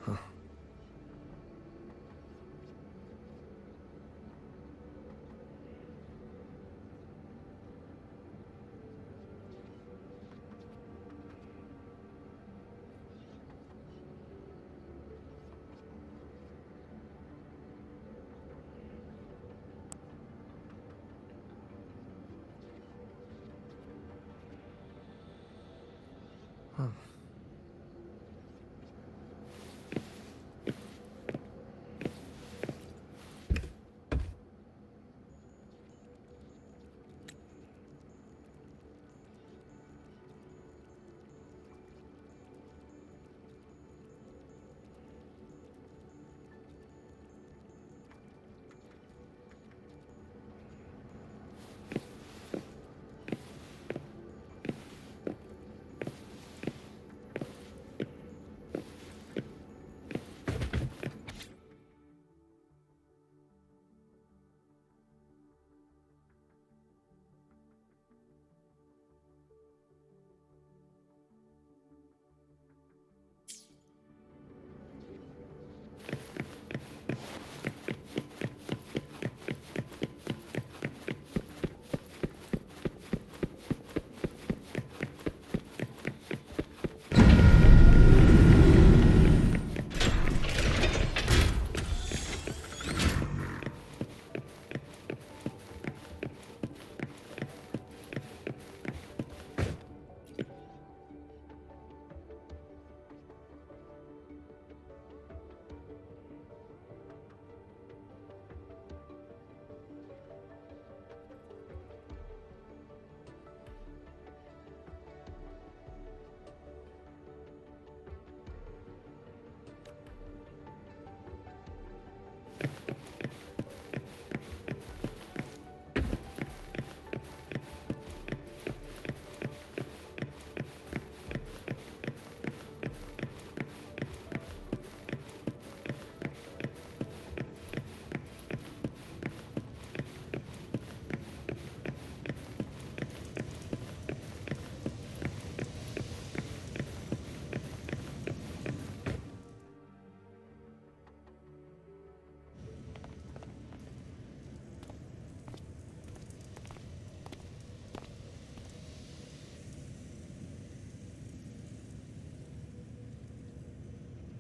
Huh. Huh.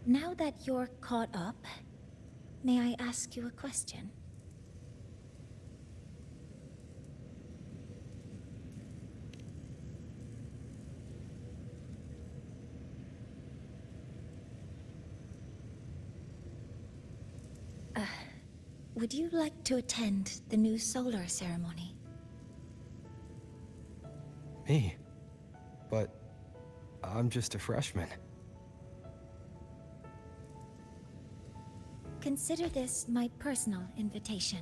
Now that you're caught up, may I ask you a question? Would you like to attend the new solar ceremony? Me? But I'm just a freshman. Consider this my personal invitation.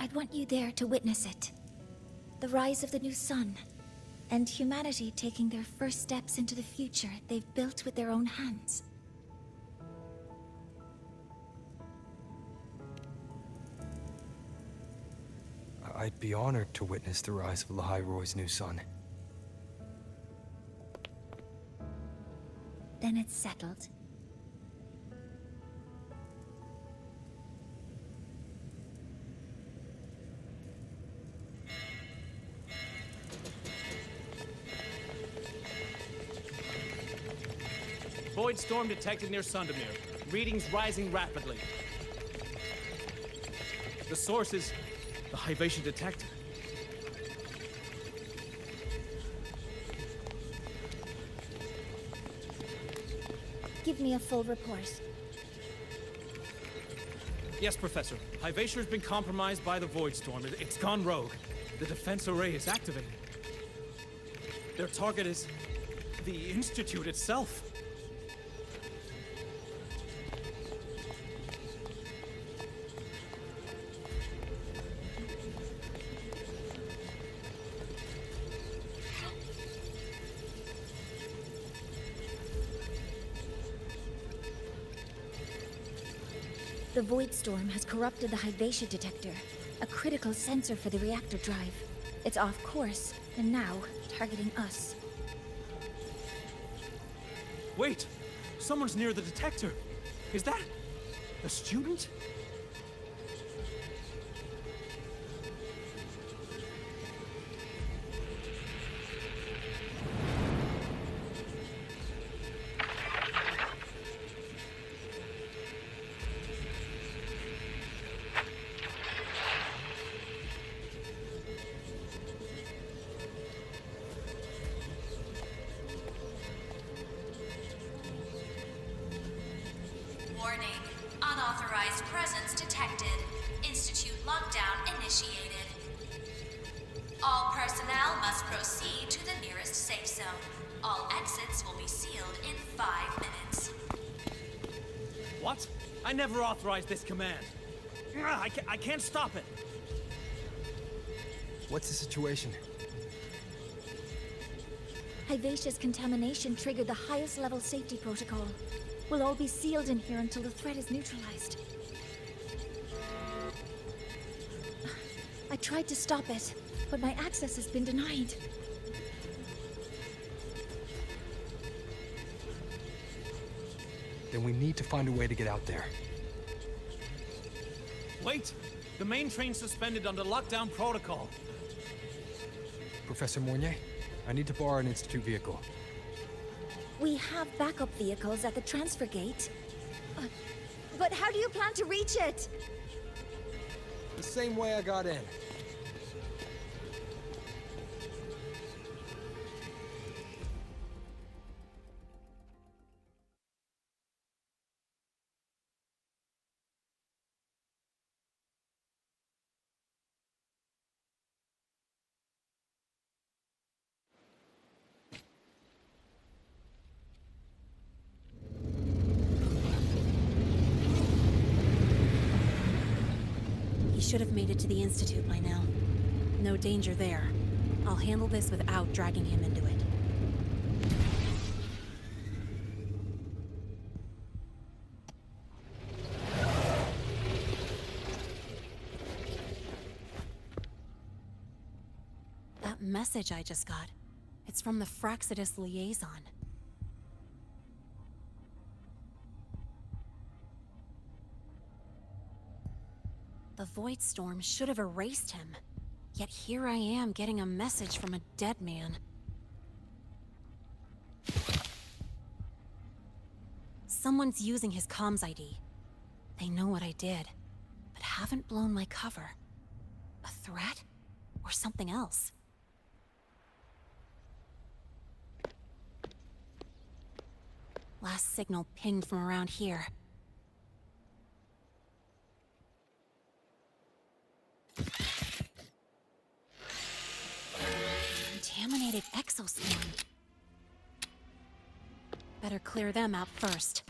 I'd want you there to witness it. The rise of the new sun, and humanity taking their first steps into the future they've built with their own hands. I'd be honored to witness the rise of Lahiroy's new sun. Then it's settled. Void storm detected near Sundermere. Readings rising rapidly. The source is the Hivation detector. Give me a full report. Yes, Professor. Hivation has been compromised by the Void Storm. It's gone rogue. The defense array is activated. Their target is the Institute itself. The Void Storm has corrupted the Hivation detector, a critical sensor for the reactor drive. It's off course, and now targeting us. Wait! Someone's near the detector! Is that a student? Warning. Unauthorized presence detected. Institute lockdown initiated. All personnel must proceed to the nearest safe zone. All exits will be sealed in 5 minutes. What? I never authorized this command. I can't stop it. What's the situation? Hivacia's contamination triggered the highest level safety protocol. We'll all be sealed in here until the threat is neutralized. I tried to stop it, but my access has been denied. Then we need to find a way to get out there. Wait! The main train's suspended under lockdown protocol. Professor Mornier, I need to borrow an Institute vehicle. We have backup vehicles at the transfer gate. But how do you plan to reach it? The same way I got in. He should have made it to the Institute by now. No danger there. I'll handle this without dragging him into it. That message I just got, it's from the Fraxidus liaison. The Void Storm should have erased him. Yet here I am getting a message from a dead man. Someone's using his comms ID. They know what I did, but haven't blown my cover. A threat? Or something else? Last signal pinged from around here. Contaminated exoswarm. Better clear them out first.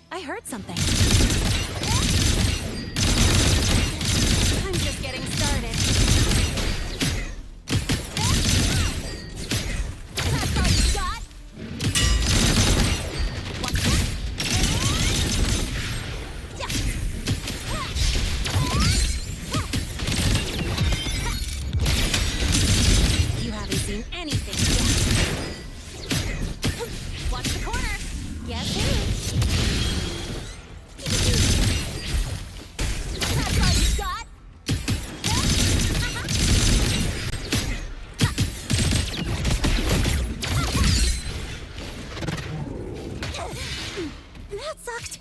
I heard something. I'm just getting started. That's all you got? Watch the corner! Guess who? That's all you got? That sucked.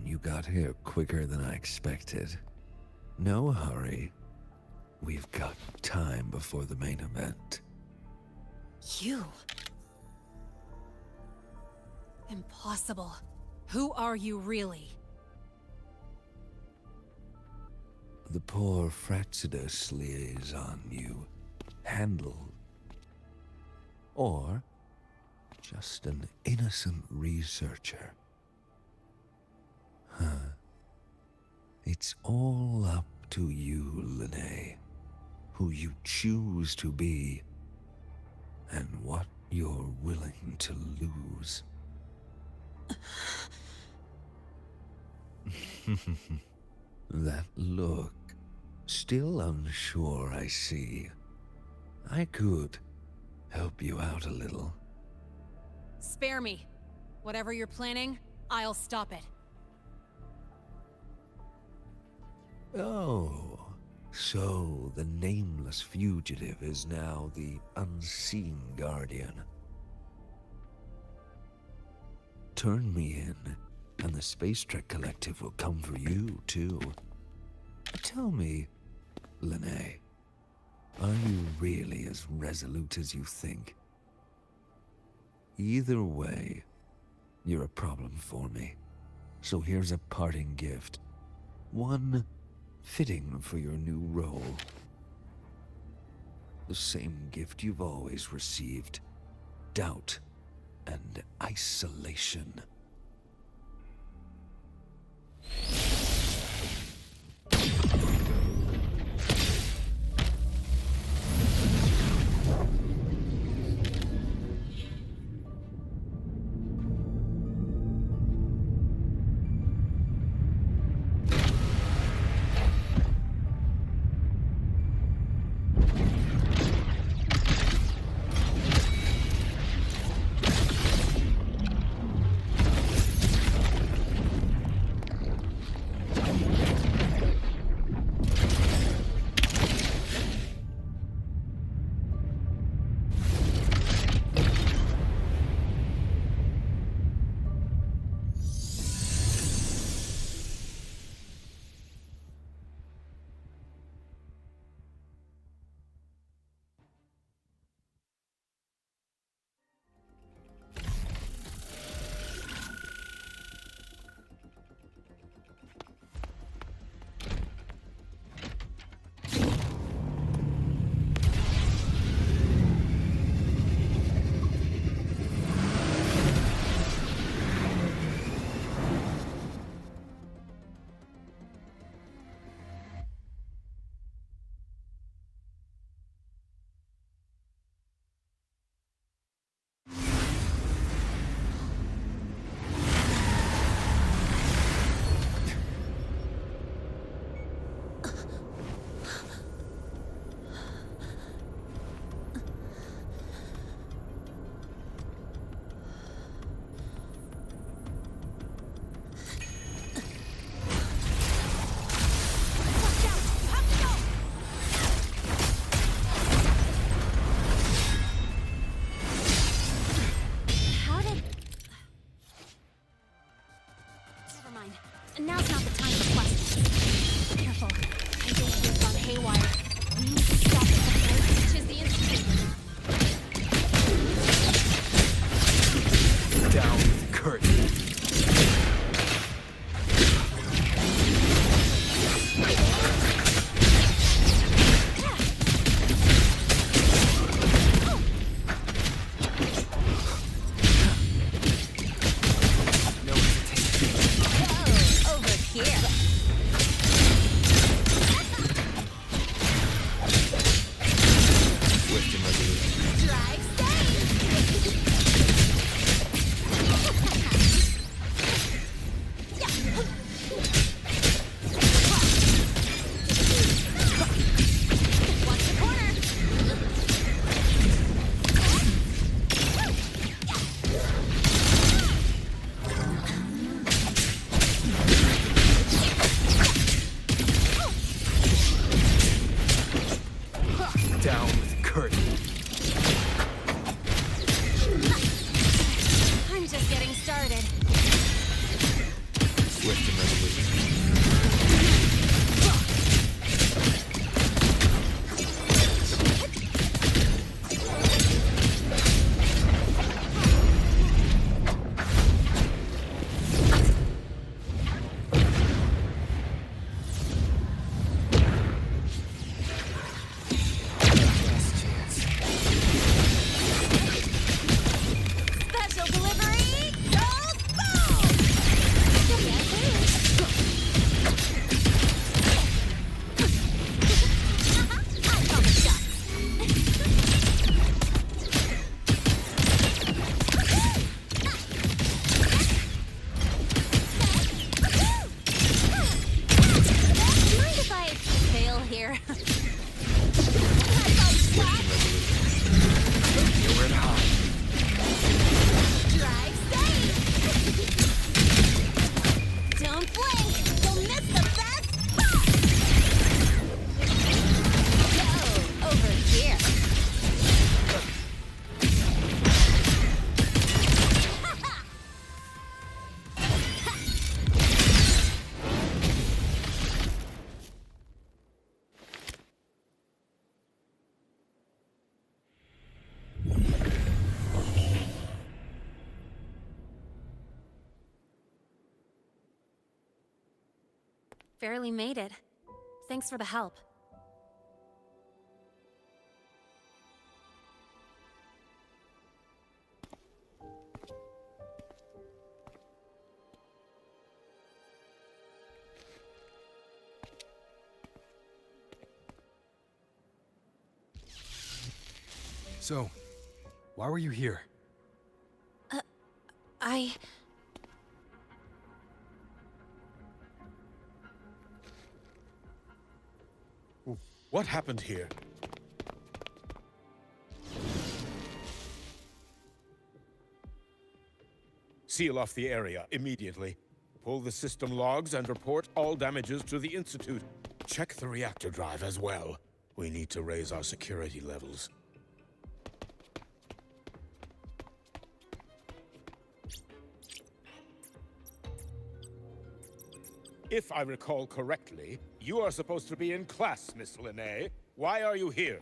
You got here quicker than I expected. No hurry. We've got time before the main event. You? Impossible. Who are you really? The poor Fraxidus liaison you handled. Or just an innocent researcher. Huh. It's all up to you, Lene. Who you choose to be, and what you're willing to lose. That look. Still unsure, I see. I could help you out a little. Spare me. Whatever you're planning, I'll stop it. Oh, so the nameless fugitive is now the unseen guardian. Turn me in, and the Space Trek Collective will come for you, too. Tell me, Lene, are you really as resolute as you think? Either way, you're a problem for me. So here's a parting gift. One fitting for your new role. The same gift you've always received. Doubt and isolation. Now's not the time for questions. Careful. I think we've gone haywire. We need to stop it before it reaches the Institute. Down with the curtain. No hesitation. Oh, over here. Swift and resolute. Drive safe! Watch the corner! Down with the curtain. I'm just getting started. Swift and resolute. Last chance. Special delivery! Goes boom! I call the shots. Mind if I fail here? Nowhere to hide. Drive safe! Don't blink! You'll miss the best spot! Go over here! Barely made it. Thanks for the help. So, why were you here? What happened here? Seal off the area immediately. Pull the system logs and report all damages to the Institute. Check the reactor drive as well. We need to raise our security levels. If I recall correctly, you are supposed to be in class, Miss Linnae. Why are you here?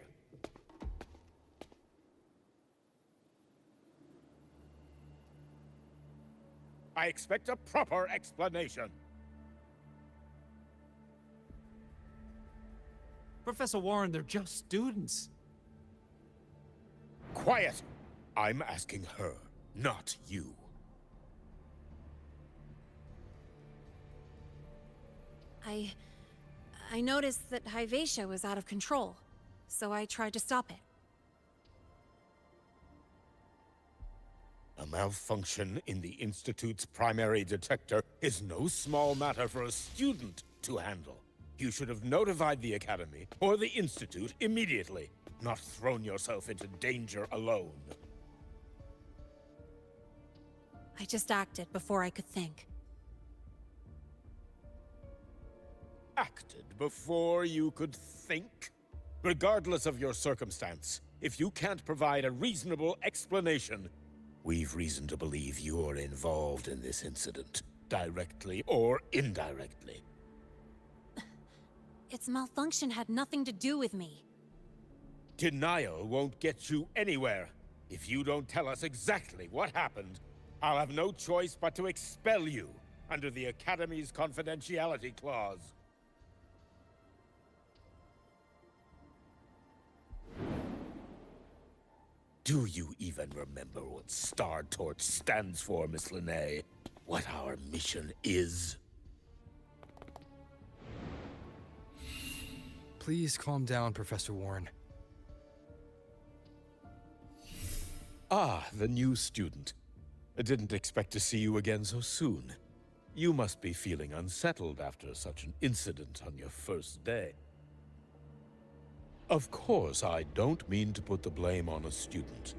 I expect a proper explanation. Professor Warren, they're just students. Quiet! I'm asking her, not you. I noticed that Hyvatia was out of control, so I tried to stop it. A malfunction in the Institute's primary detector is no small matter for a student to handle. You should have notified the Academy or the Institute immediately, not thrown yourself into danger alone. I just acted before I could think. Acted before you could think? Regardless of your circumstance, if you can't provide a reasonable explanation, we've reason to believe you're involved in this incident, directly or indirectly. Its malfunction had nothing to do with me. Denial won't get you anywhere. If you don't tell us exactly what happened, I'll have no choice but to expel you under the Academy's confidentiality clause. Do you even remember what Star Torch stands for, Miss Linnae? What our mission is? Please calm down, Professor Warren. Ah, the new student. I didn't expect to see you again so soon. You must be feeling unsettled after such an incident on your first day. Of course, I don't mean to put the blame on a student,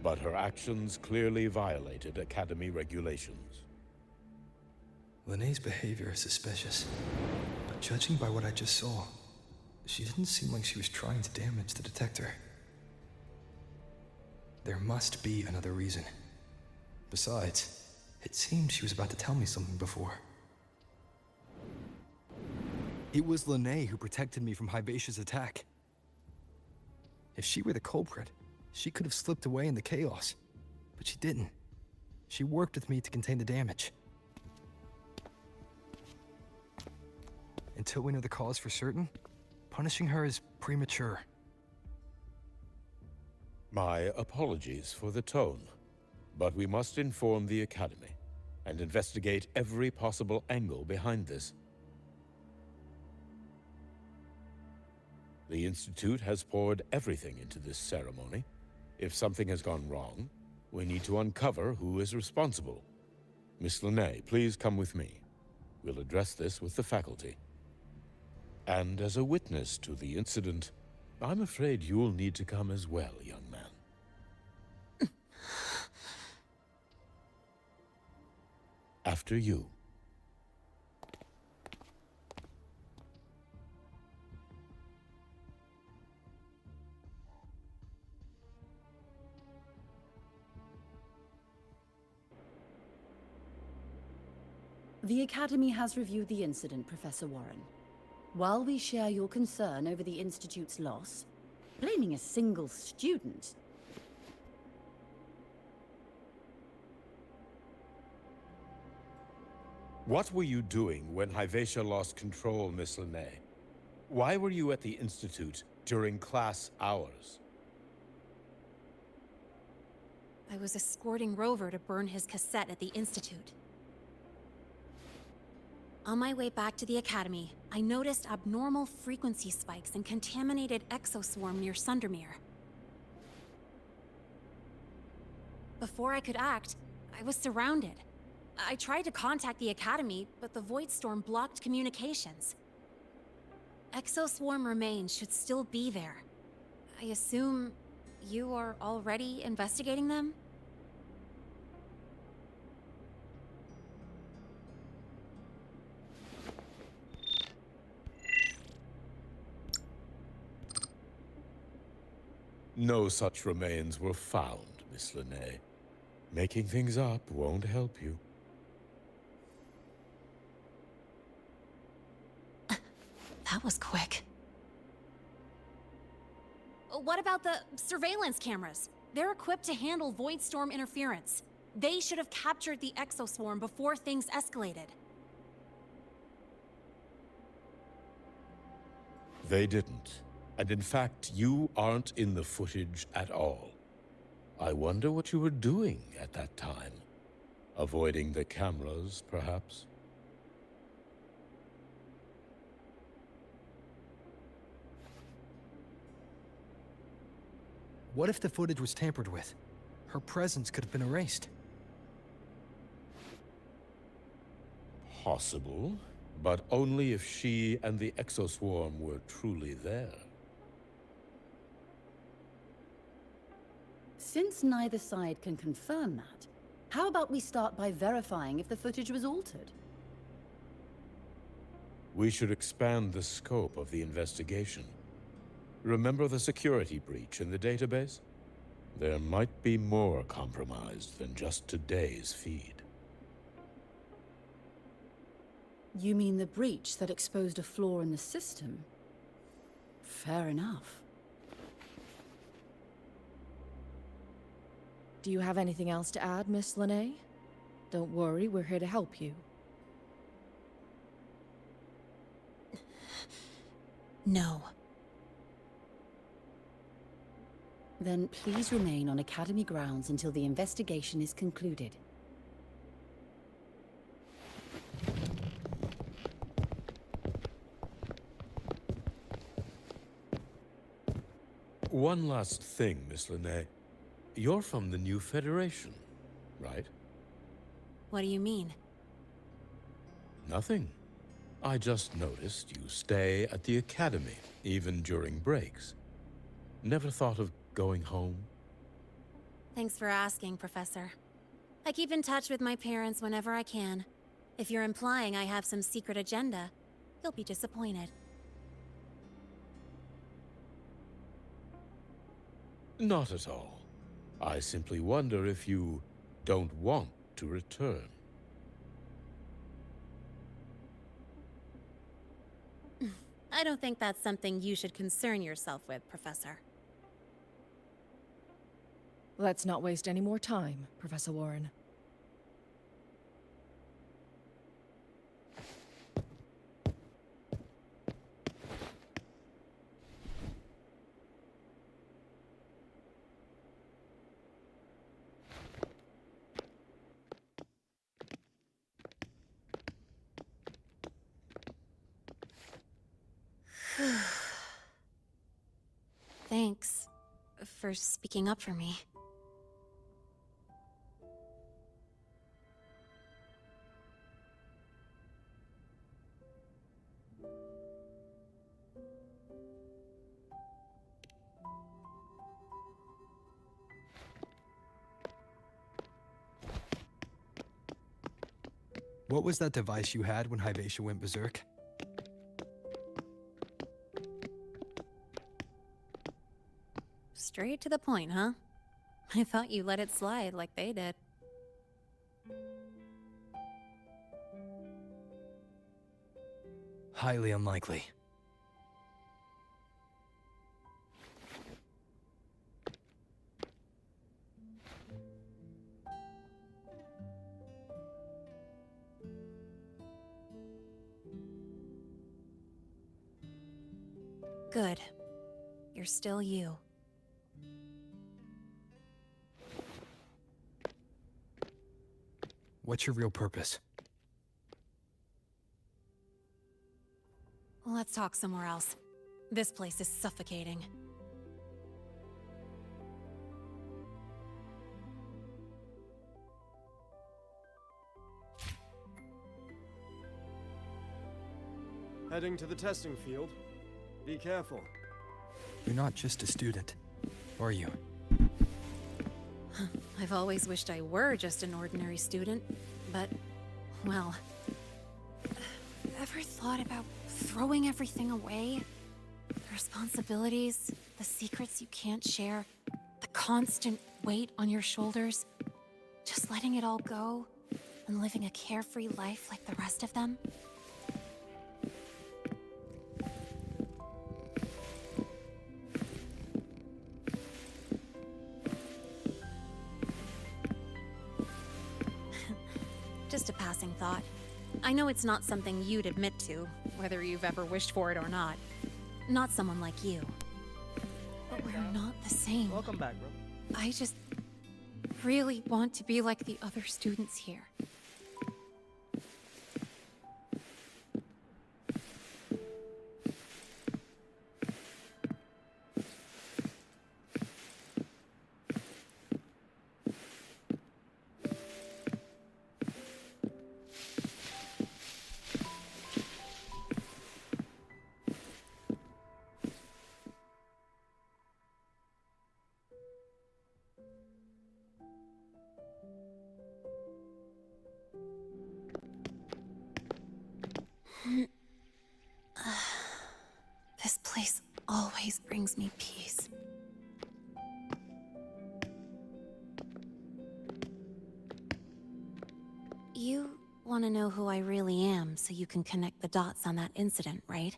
but her actions clearly violated Academy regulations. Linnae's behavior is suspicious, but judging by what I just saw, she didn't seem like she was trying to damage the detector. There must be another reason. Besides, it seemed she was about to tell me something before. It was Linnae who protected me from Hibacia's attack. If she were the culprit, she could have slipped away in the chaos. But she didn't. She worked with me to contain the damage. Until we know the cause for certain, punishing her is premature. My apologies for the tone, but we must inform the Academy and investigate every possible angle behind this. The Institute has poured everything into this ceremony. If something has gone wrong, we need to uncover who is responsible. Miss Linnae, please come with me. We'll address this with the faculty. And as a witness to the incident, I'm afraid you'll need to come as well, young man. After you. The Academy has reviewed the incident, Professor Warren. While we share your concern over the Institute's loss, blaming a single student... What were you doing when Hibacia lost control, Miss Linnae? Why were you at the Institute during class hours? I was escorting Rover to burn his cassette at the Institute. On my way back to the Academy, I noticed abnormal frequency spikes and contaminated exoswarm near Sundermere. Before I could act, I was surrounded. I tried to contact the Academy, but the Void Storm blocked communications. Exoswarm remains should still be there. I assume you are already investigating them? No such remains were found, Miss Linnae. Making things up won't help you. That was quick. What about the surveillance cameras? They're equipped to handle Void Storm interference. They should have captured the exoswarm before things escalated. They didn't. And in fact, you aren't in the footage at all. I wonder what you were doing at that time. Avoiding the cameras, perhaps? What if the footage was tampered with? Her presence could have been erased. Possible, but only if she and the exoswarm were truly there. Since neither side can confirm that, how about we start by verifying if the footage was altered? We should expand the scope of the investigation. Remember the security breach in the database? There might be more compromised than just today's feed. You mean the breach that exposed a flaw in the system? Fair enough. Do you have anything else to add, Miss Linnae? Don't worry, we're here to help you. No. Then please remain on Academy grounds until the investigation is concluded. One last thing, Miss Linnae. You're from the new Federation, right? What do you mean? Nothing. I just noticed you stay at the Academy, even during breaks. Never thought of going home? Thanks for asking, Professor. I keep in touch with my parents whenever I can. If you're implying I have some secret agenda, you'll be disappointed. Not at all. I simply wonder if you don't want to return. I don't think that's something you should concern yourself with, Professor. Let's not waste any more time, Professor Warren. Thanks for speaking up for me. What was that device you had when Hyvatia went berserk? Straight to the point, huh? I thought you let it slide like they did. Highly unlikely. Good. You're still you. What's your real purpose? Let's talk somewhere else. This place is suffocating. Heading to the testing field. Be careful. You're not just a student, are you? I've always wished I were just an ordinary student, but, well... Ever thought about throwing everything away? The responsibilities, the secrets you can't share, the constant weight on your shoulders? Just letting it all go, and living a carefree life like the rest of them? Just a passing thought. I know it's not something you'd admit to, whether you've ever wished for it or not. Not someone like you. But we're not the same. Welcome back, bro. I just really want to be like the other students here. This place always brings me peace. You want to know who I really am so you can connect the dots on that incident, right?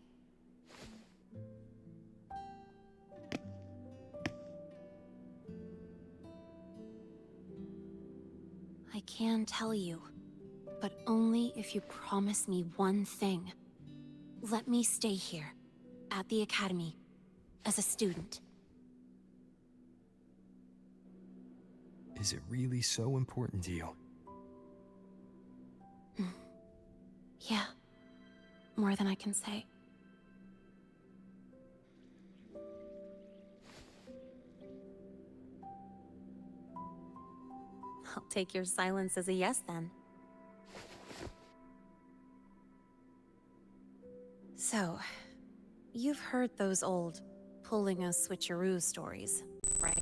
I can tell you, but only if you promise me one thing. Let me stay here, at the Academy, as a student. Is it really so important to you? Yeah, more than I can say. I'll take your silence as a yes, then. So, you've heard those old pulling a switcheroo stories, right?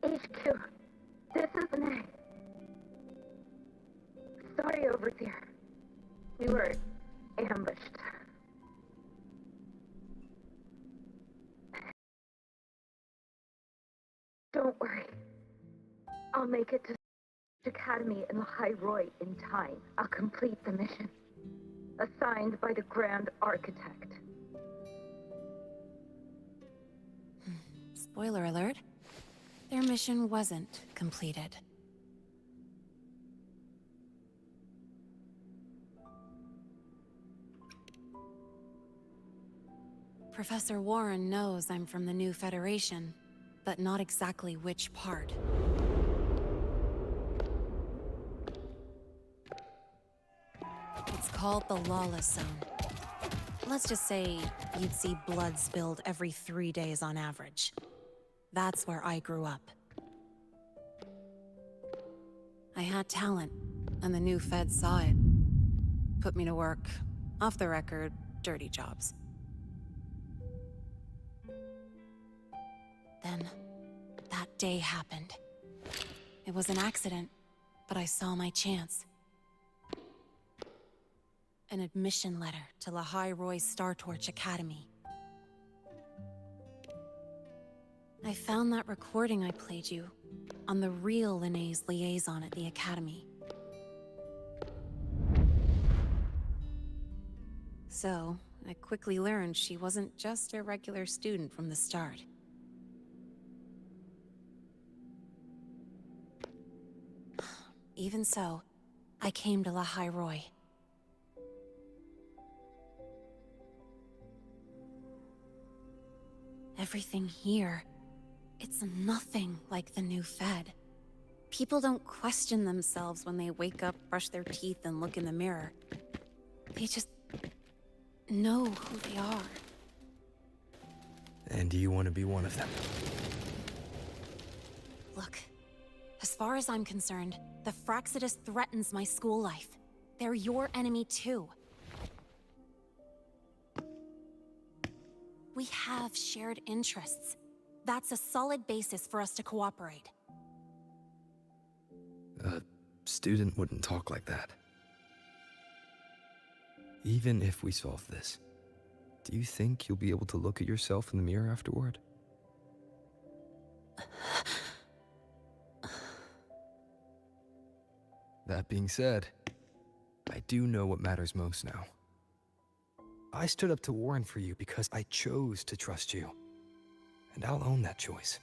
HQ, this is Lene. Sorry, Overseer. We were ambushed. Don't worry. I'll make it to Academy in the High Roy in time. I'll complete the mission. Assigned by the Grand Architect. Spoiler alert. Their mission wasn't completed. Professor Warren knows I'm from the new Federation, but not exactly which part. It's called the Lawless Zone. Let's just say you'd see blood spilled every 3 days on average. That's where I grew up. I had talent, and the new feds saw it. Put me to work, off the record, dirty jobs. Then, that day happened. It was an accident, but I saw my chance. An admission letter to Lahai Roy's Star Torch Academy. I found that recording I played you on the real Lene's liaison at the Academy. So, I quickly learned she wasn't just a regular student from the start. Even so, I came to Lahai Roy. Everything here, it's nothing like the new Fed. People don't question themselves when they wake up, brush their teeth, and look in the mirror. They just know who they are. And do you want to be one of them? Look, as far as I'm concerned, the Fraxidus threatens my school life. They're your enemy too. We have shared interests. That's a solid basis for us to cooperate. A student wouldn't talk like that. Even if we solve this, do you think you'll be able to look at yourself in the mirror afterward? That being said, I do know what matters most now. I stood up to Warren for you because I chose to trust you. And I'll own that choice.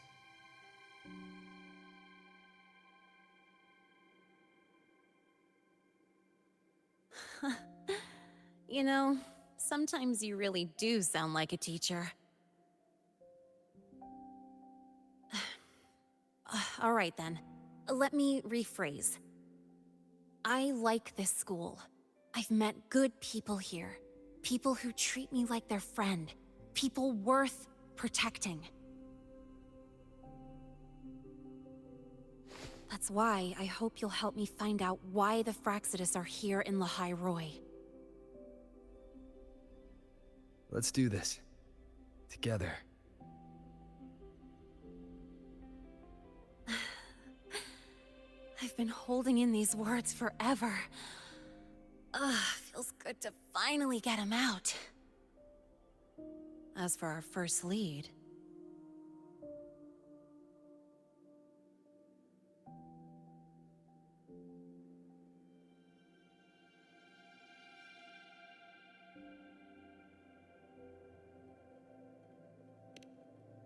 You know, sometimes you really do sound like a teacher. All right then, let me rephrase. I like this school. I've met good people here. People who treat me like their friend. People worth protecting. That's why I hope you'll help me find out why the Fraxidus are here in Lahai Roy. Let's do this. Together. I've been holding in these words forever. Feels good to finally get them out. As for our first lead...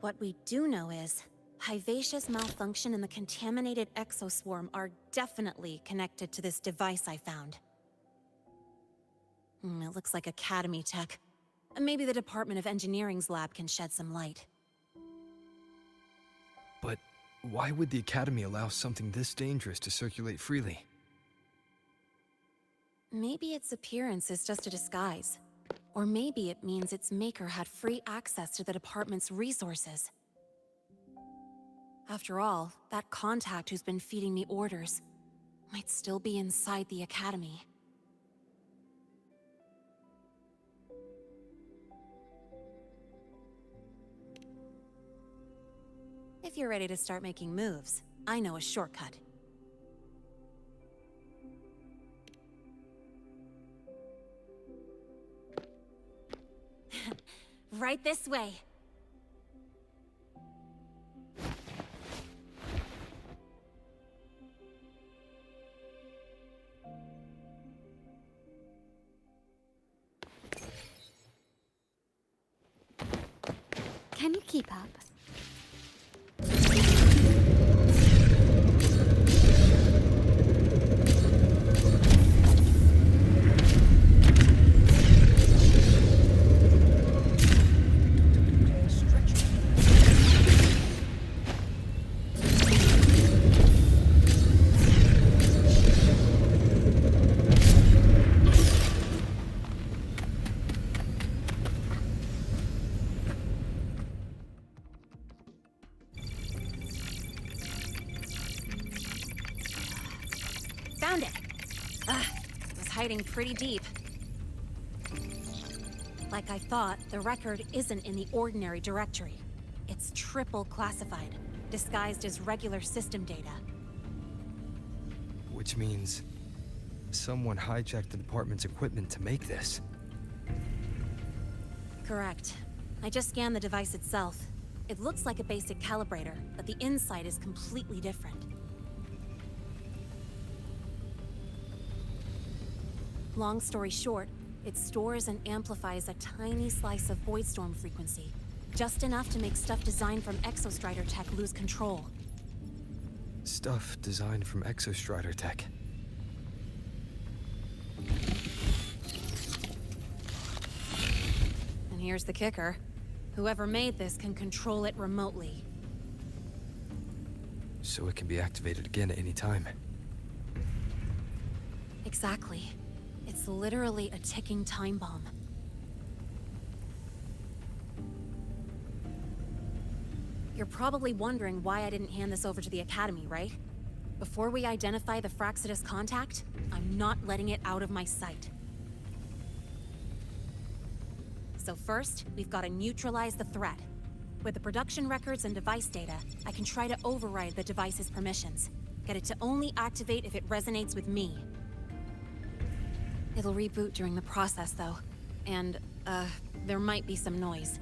What we do know is, Hivacia's malfunction and the contaminated exoswarm are definitely connected to this device I found. It looks like Academy tech. Maybe the Department of Engineering's lab can shed some light. But why would the Academy allow something this dangerous to circulate freely? Maybe its appearance is just a disguise. Or maybe it means its maker had free access to the department's resources. After all, that contact who's been feeding me orders might still be inside the Academy. If you're ready to start making moves, I know a shortcut. Right this way. Can you keep up? Found it! It was hiding pretty deep. Like I thought, the record isn't in the ordinary directory. It's triple classified, disguised as regular system data. Which means someone hijacked the department's equipment to make this. Correct. I just scanned the device itself. It looks like a basic calibrator, but the inside is completely different. Long story short, it stores and amplifies a tiny slice of Voidstorm frequency. Just enough to make stuff designed from Exostrider tech lose control. Stuff designed from Exostrider tech. And here's the kicker. Whoever made this can control it remotely. So it can be activated again at any time. Exactly. It's literally a ticking time bomb. You're probably wondering why I didn't hand this over to the Academy, right? Before we identify the Fraxidus contact, I'm not letting it out of my sight. So first, we've got to neutralize the threat. With the production records and device data, I can try to override the device's permissions. Get it to only activate if it resonates with me. It'll reboot during the process, though. And, there might be some noise.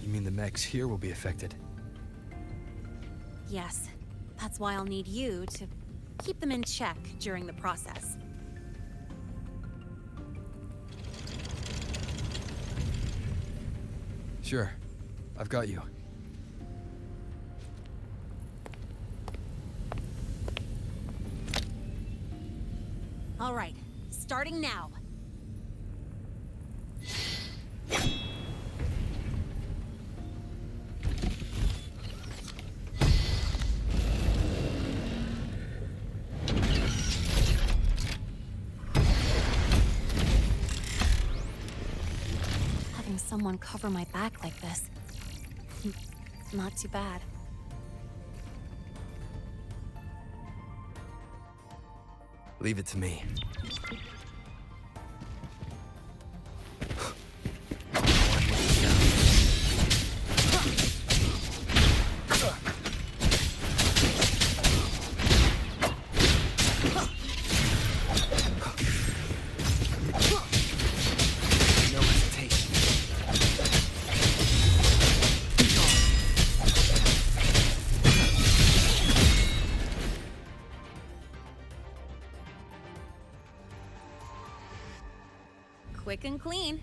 You mean the mechs here will be affected? Yes. That's why I'll need you to keep them in check during the process. Sure. I've got you. All right, starting now. Having someone cover my back like this, not too bad. Leave it to me. Quick and clean.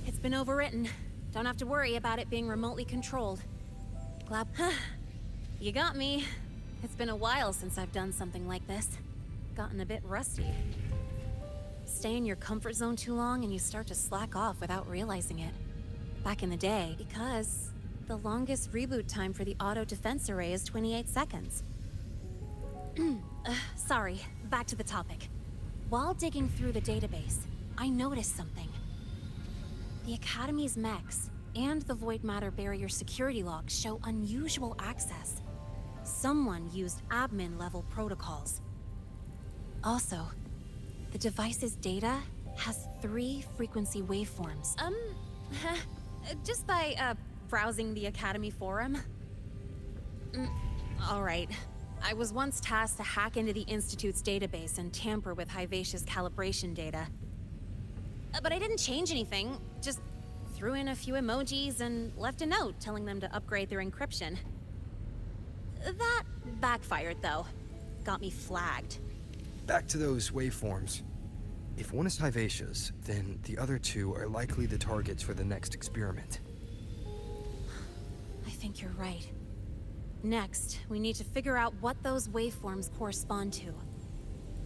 It's been overwritten. Don't have to worry about it being remotely controlled. Glad... You got me. It's been a while since I've done something like this. Gotten a bit rusty. Stay in your comfort zone too long and you start to slack off without realizing it. Back in the day, because the longest reboot time for the auto defense array is 28 seconds. Sorry, back to the topic. While digging through the database, I noticed something. The Academy's mechs and the Void Matter Barrier security logs show unusual access. Someone used admin-level protocols. Also, the device's data has 3 frequency waveforms. Just by, browsing the Academy forum? Alright. I was once tasked to hack into the Institute's database and tamper with Hivacious calibration data. But I didn't change anything, just threw in a few emojis and left a note telling them to upgrade their encryption. That backfired, though. Got me flagged. Back to those waveforms. If one is Hivacious, then the other 2 are likely the targets for the next experiment. I think you're right. Next, we need to figure out what those waveforms correspond to.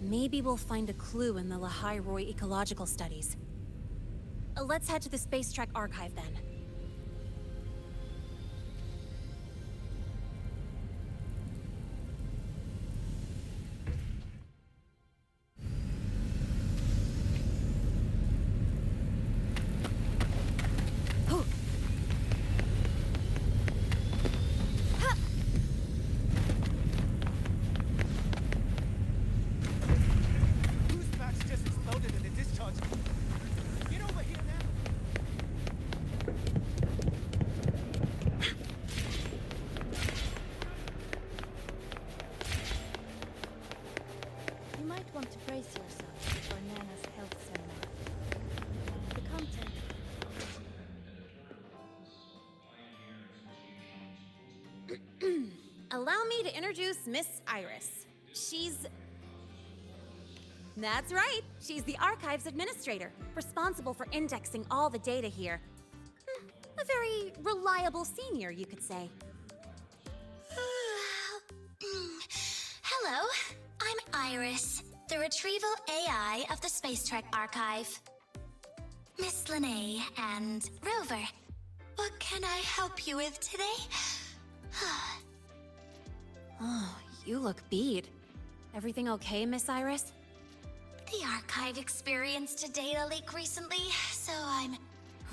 Maybe we'll find a clue in the Lehigh Roy ecological studies. Let's head to the Space Trek archive then. Allow me to introduce Miss Iris. That's right, she's the Archives Administrator, responsible for indexing all the data here. A very reliable senior, you could say. Hello, I'm Iris, the Retrieval AI of the Space Trek Archive. Miss Lene and Rover, what can I help you with today? Oh, you look beat. Everything okay, Miss Iris? The Archive experienced a data leak recently, so I'm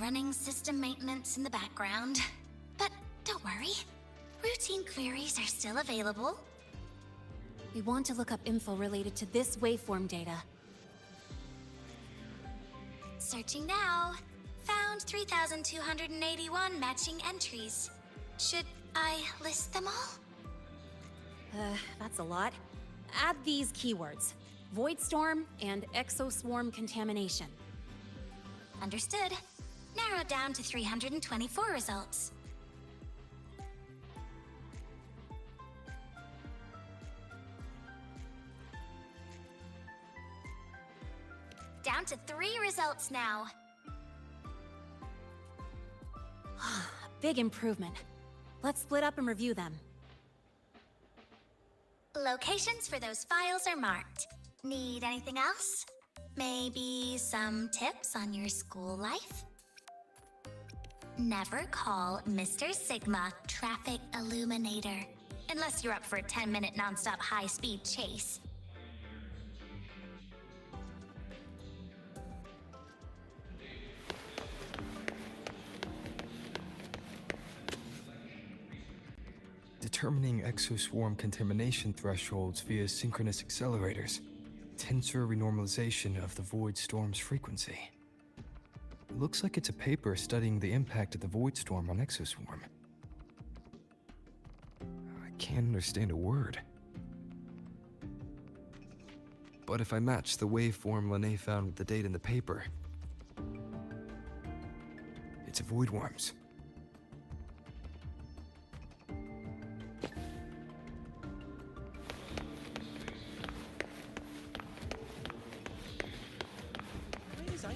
running system maintenance in the background. But don't worry, routine queries are still available. We want to look up info related to this waveform data. Searching now. Found 3,281 matching entries. Should I list them all? That's a lot. Add these keywords: Void Storm and Exoswarm Contamination. Understood. Narrowed down to 324 results. Down to 3 results now. Big improvement. Let's split up and review them. Locations for those files are marked. Need anything else? Maybe some tips on your school life? Never call Mr. Sigma Traffic Illuminator, unless you're up for a 10-minute non-stop high-speed chase. Determining exoswarm contamination thresholds via synchronous accelerators. Tensor renormalization of the void storm's frequency. It looks like it's a paper studying the impact of the void storm on exoswarm. I can't understand a word. But if I match the waveform Lene found with the data in the paper, it's a void worms.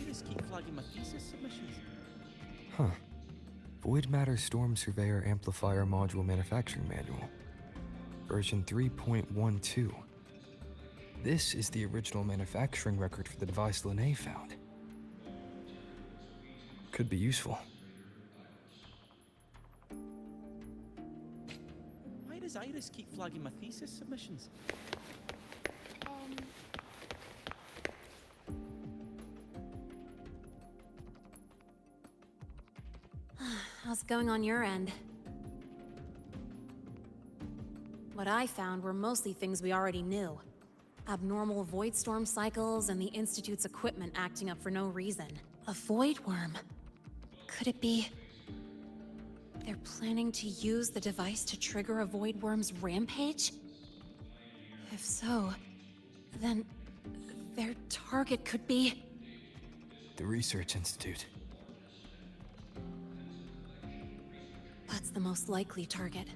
Iris keep flagging my thesis submissions? Huh. Void Matter Storm Surveyor Amplifier Module Manufacturing Manual. Version 3.12. This is the original manufacturing record for the device Linné found. Could be useful. Why does Iris keep flagging my thesis submissions? How's it going on your end? What I found were mostly things we already knew. Abnormal void storm cycles and the Institute's equipment acting up for no reason. A void worm? Could it be... they're planning to use the device to trigger a void worm's rampage? If so, then their target could be... The Research Institute. That's the most likely target.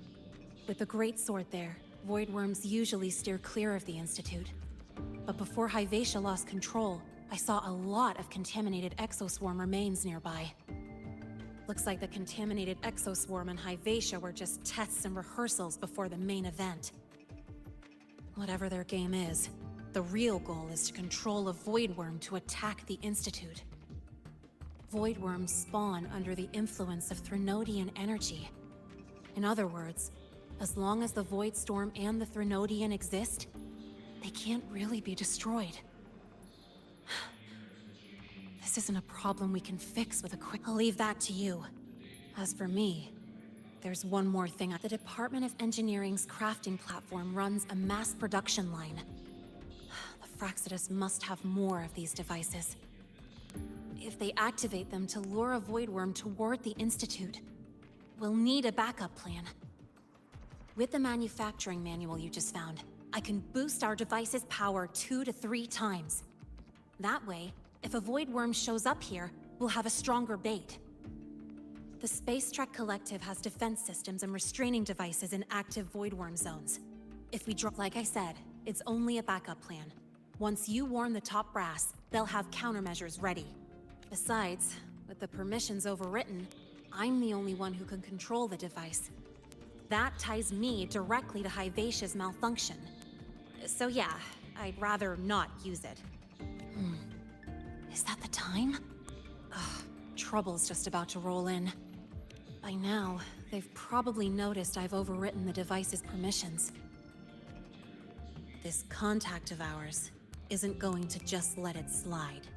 With the Great Sword there, void worms usually steer clear of the Institute. But before Hyvatia lost control, I saw a lot of contaminated exoswarm remains nearby. Looks like the contaminated exoswarm and Hyvatia were just tests and rehearsals before the main event. Whatever their game is, the real goal is to control a void worm to attack the Institute. Void worms spawn under the influence of Threnodian energy. In other words, as long as the Void Storm and the Threnodian exist, they can't really be destroyed. This isn't a problem we can fix with a quick... I'll leave that to you. As for me, there's one more thing. The Department of Engineering's crafting platform runs a mass production line. The Fraxidus must have more of these devices. If they activate them to lure a void worm toward the Institute, we'll need a backup plan. With the manufacturing manual you just found, I can boost our device's power 2 to 3 times. That way, if a void worm shows up here, we'll have a stronger bait. The Space Trek Collective has defense systems and restraining devices in active void worm zones. If we drop, like I said, it's only a backup plan. Once you warn the top brass, they'll have countermeasures ready. Besides, with the permissions overwritten, I'm the only one who can control the device. That ties me directly to Hyvatia's malfunction. So yeah, I'd rather not use it. Is that the time? Ugh, trouble's just about to roll in. By now, they've probably noticed I've overwritten the device's permissions. This contact of ours isn't going to just let it slide.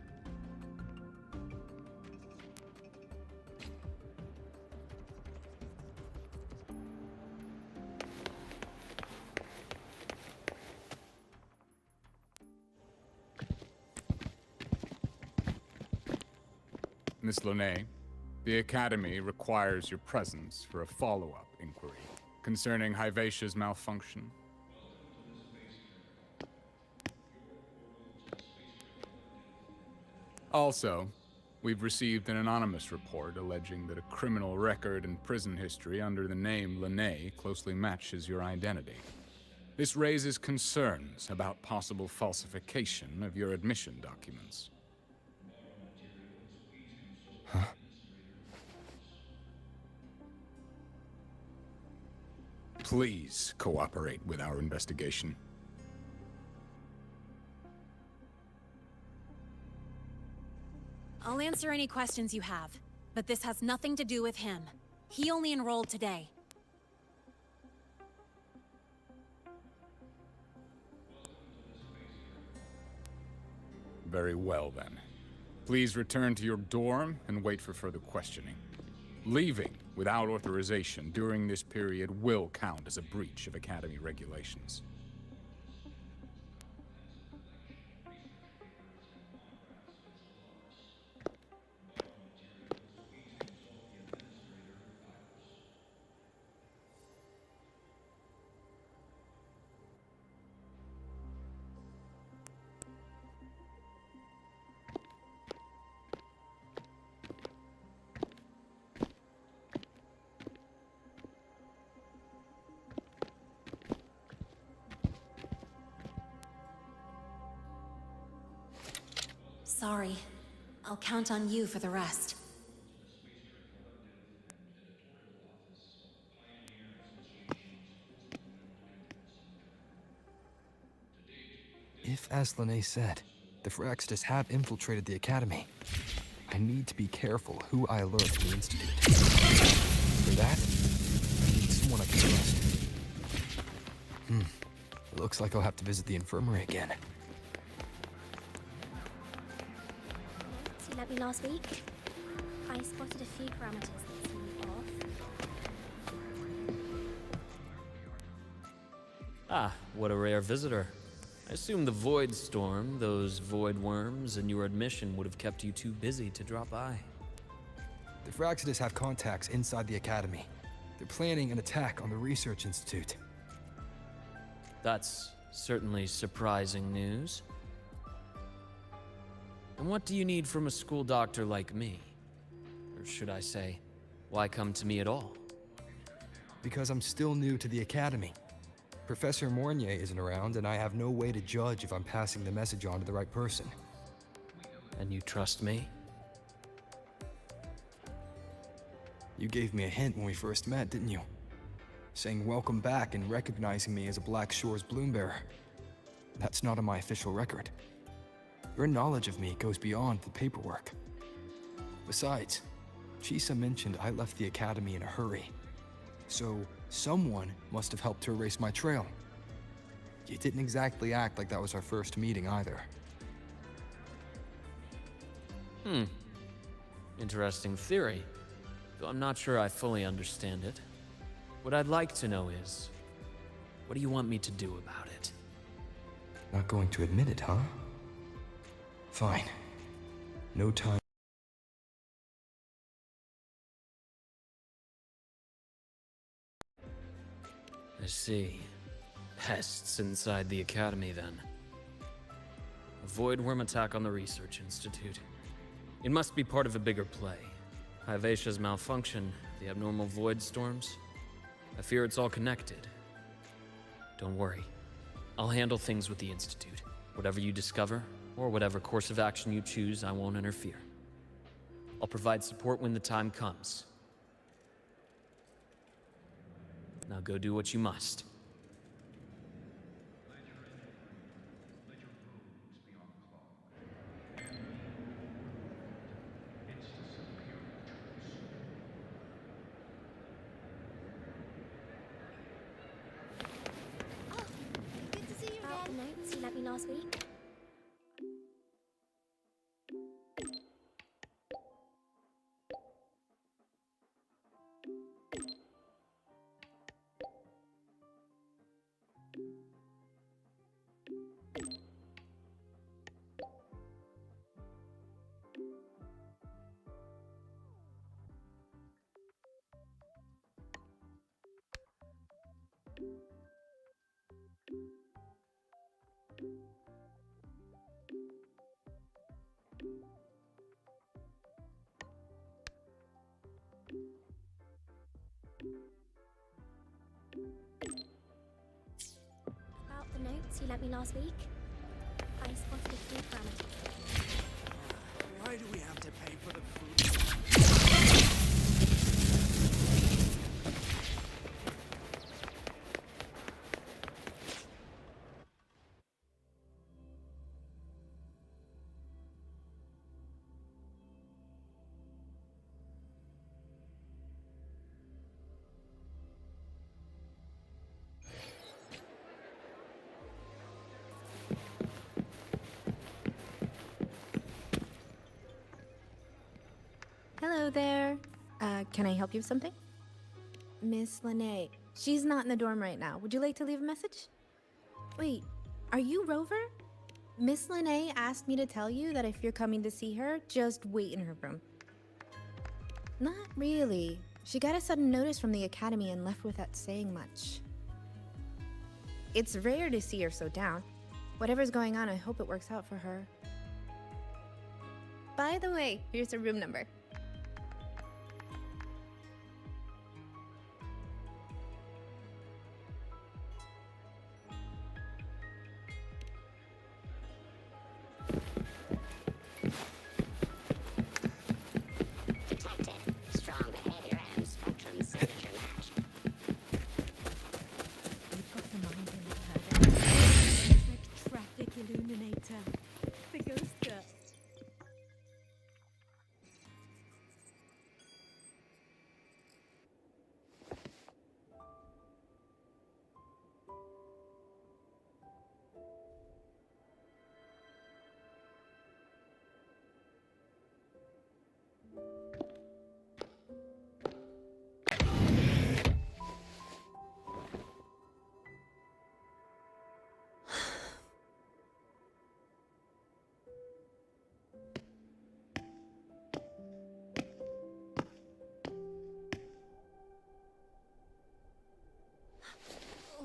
Miss Linné, the Academy requires your presence for a follow-up inquiry concerning Hyvatia's malfunction. Also, we've received an anonymous report alleging that a criminal record and prison history under the name Linné closely matches your identity. This raises concerns about possible falsification of your admission documents. Huh? Please cooperate with our investigation. I'll answer any questions you have, but this has nothing to do with him. He only enrolled today. Very well, then. Please return to your dorm and wait for further questioning. Leaving without authorization during this period will count as a breach of Academy regulations. Sorry. I'll count on you for the rest. If, as Lene said, the Phyrexidus have infiltrated the Academy, I need to be careful who I alert from the Institute. For that, I need someone I can trust. It looks like I'll have to visit the infirmary again. You let me last week. I spotted a few parameters that seemed off. Ah, what a rare visitor. I assume the Void Storm, those void worms, and your admission would have kept you too busy to drop by. The Phyrexidus have contacts inside the Academy. They're planning an attack on the Research Institute. That's certainly surprising news. And what do you need from a school doctor like me? Or should I say, why come to me at all? Because I'm still new to the Academy. Professor Mornier isn't around, and I have no way to judge if I'm passing the message on to the right person. And you trust me? You gave me a hint when we first met, didn't you? Saying welcome back and recognizing me as a Black Shore's Bloombearer. That's not on my official record. Your knowledge of me goes beyond the paperwork. Besides, Chisa mentioned I left the Academy in a hurry. So, someone must have helped to erase my trail. You didn't exactly act like that was our first meeting either. Interesting theory, though I'm not sure I fully understand it. What I'd like to know is, what do you want me to do about it? Not going to admit it, huh? Fine. No time. I see. Pests inside the Academy, then. A void worm attack on the Research Institute. It must be part of a bigger play. Hivatia's malfunction, the abnormal void storms. I fear it's all connected. Don't worry. I'll handle things with the Institute. Whatever you discover, or whatever course of action you choose, I won't interfere. I'll provide support when the time comes. Now go do what you must. Good to see you again. The notes you lent me last week. About the notes you lent me last week. I spotted a few parameters. Why do we have to pay for the food? Hello there. Can I help you with something? Miss Lene. She's not in the dorm right now. Would you like to leave a message? Wait, are you Rover? Miss Lene asked me to tell you that if you're coming to see her, just wait in her room. Not really. She got a sudden notice from the Academy and left without saying much. It's rare to see her so down. Whatever's going on, I hope it works out for her. By the way, here's her room number.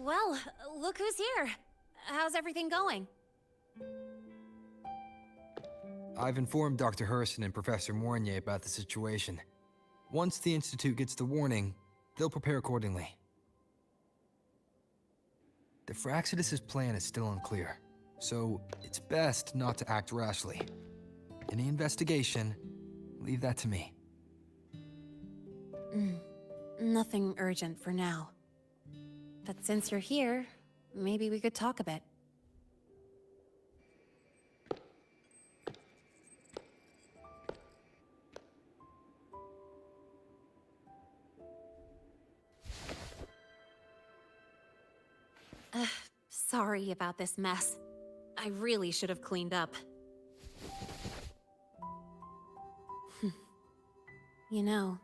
Well, look who's here. How's everything going? I've informed Dr. Hurston and Professor Mournier about the situation. Once the Institute gets the warning, they'll prepare accordingly. The Fraxidus' plan is still unclear, so it's best not to act rashly. Any investigation, leave that to me. Nothing urgent for now. But since you're here, maybe we could talk a bit. Sorry about this mess. I really should have cleaned up. You know,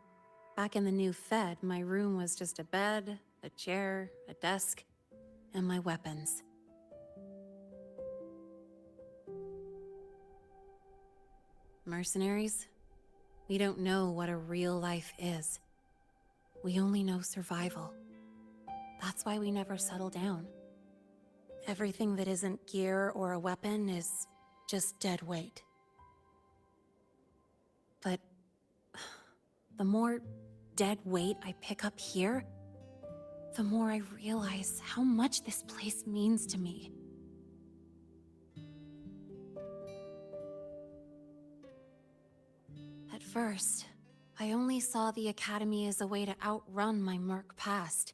back in the new Fed, my room was just a bed, a chair, a desk, and my weapons. Mercenaries? We don't know what a real life is. We only know survival. That's why we never settle down. Everything that isn't gear or a weapon is just dead weight. But the more dead weight I pick up here, the more I realize how much this place means to me. At first, I only saw the Academy as a way to outrun my Merc past.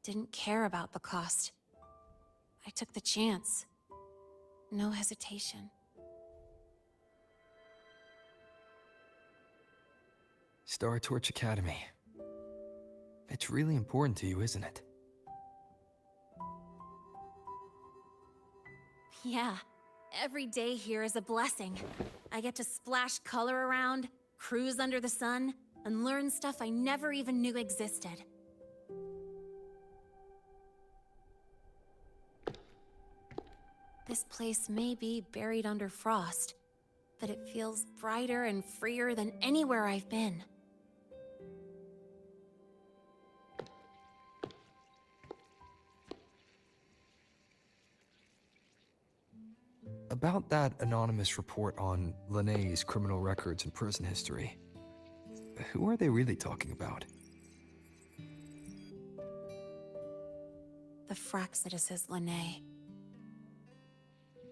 Didn't care about the cost. I took the chance. No hesitation. Star Torch Academy. It's really important to you, isn't it? Yeah, every day here is a blessing. I get to splash color around, cruise under the sun, and learn stuff I never even knew existed. This place may be buried under frost, but it feels brighter and freer than anywhere I've been. About that anonymous report on Linné's criminal records and prison history, who are they really talking about? The Fraxidus is Linné.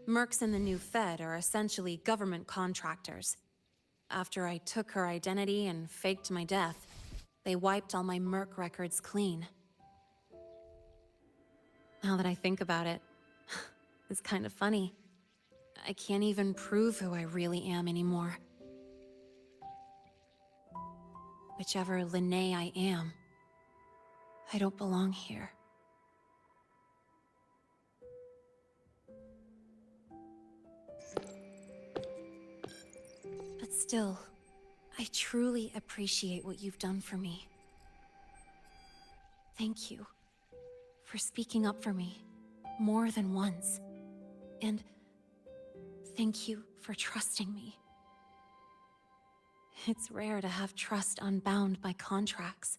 Mercs in the new Fed are essentially government contractors. After I took her identity and faked my death, they wiped all my Merc records clean. Now that I think about it, it's kind of funny. I can't even prove who I really am anymore. Whichever Linné I am, I don't belong here. But still, I truly appreciate what you've done for me. Thank you for speaking up for me more than once. And thank you for trusting me. It's rare to have trust unbound by contracts.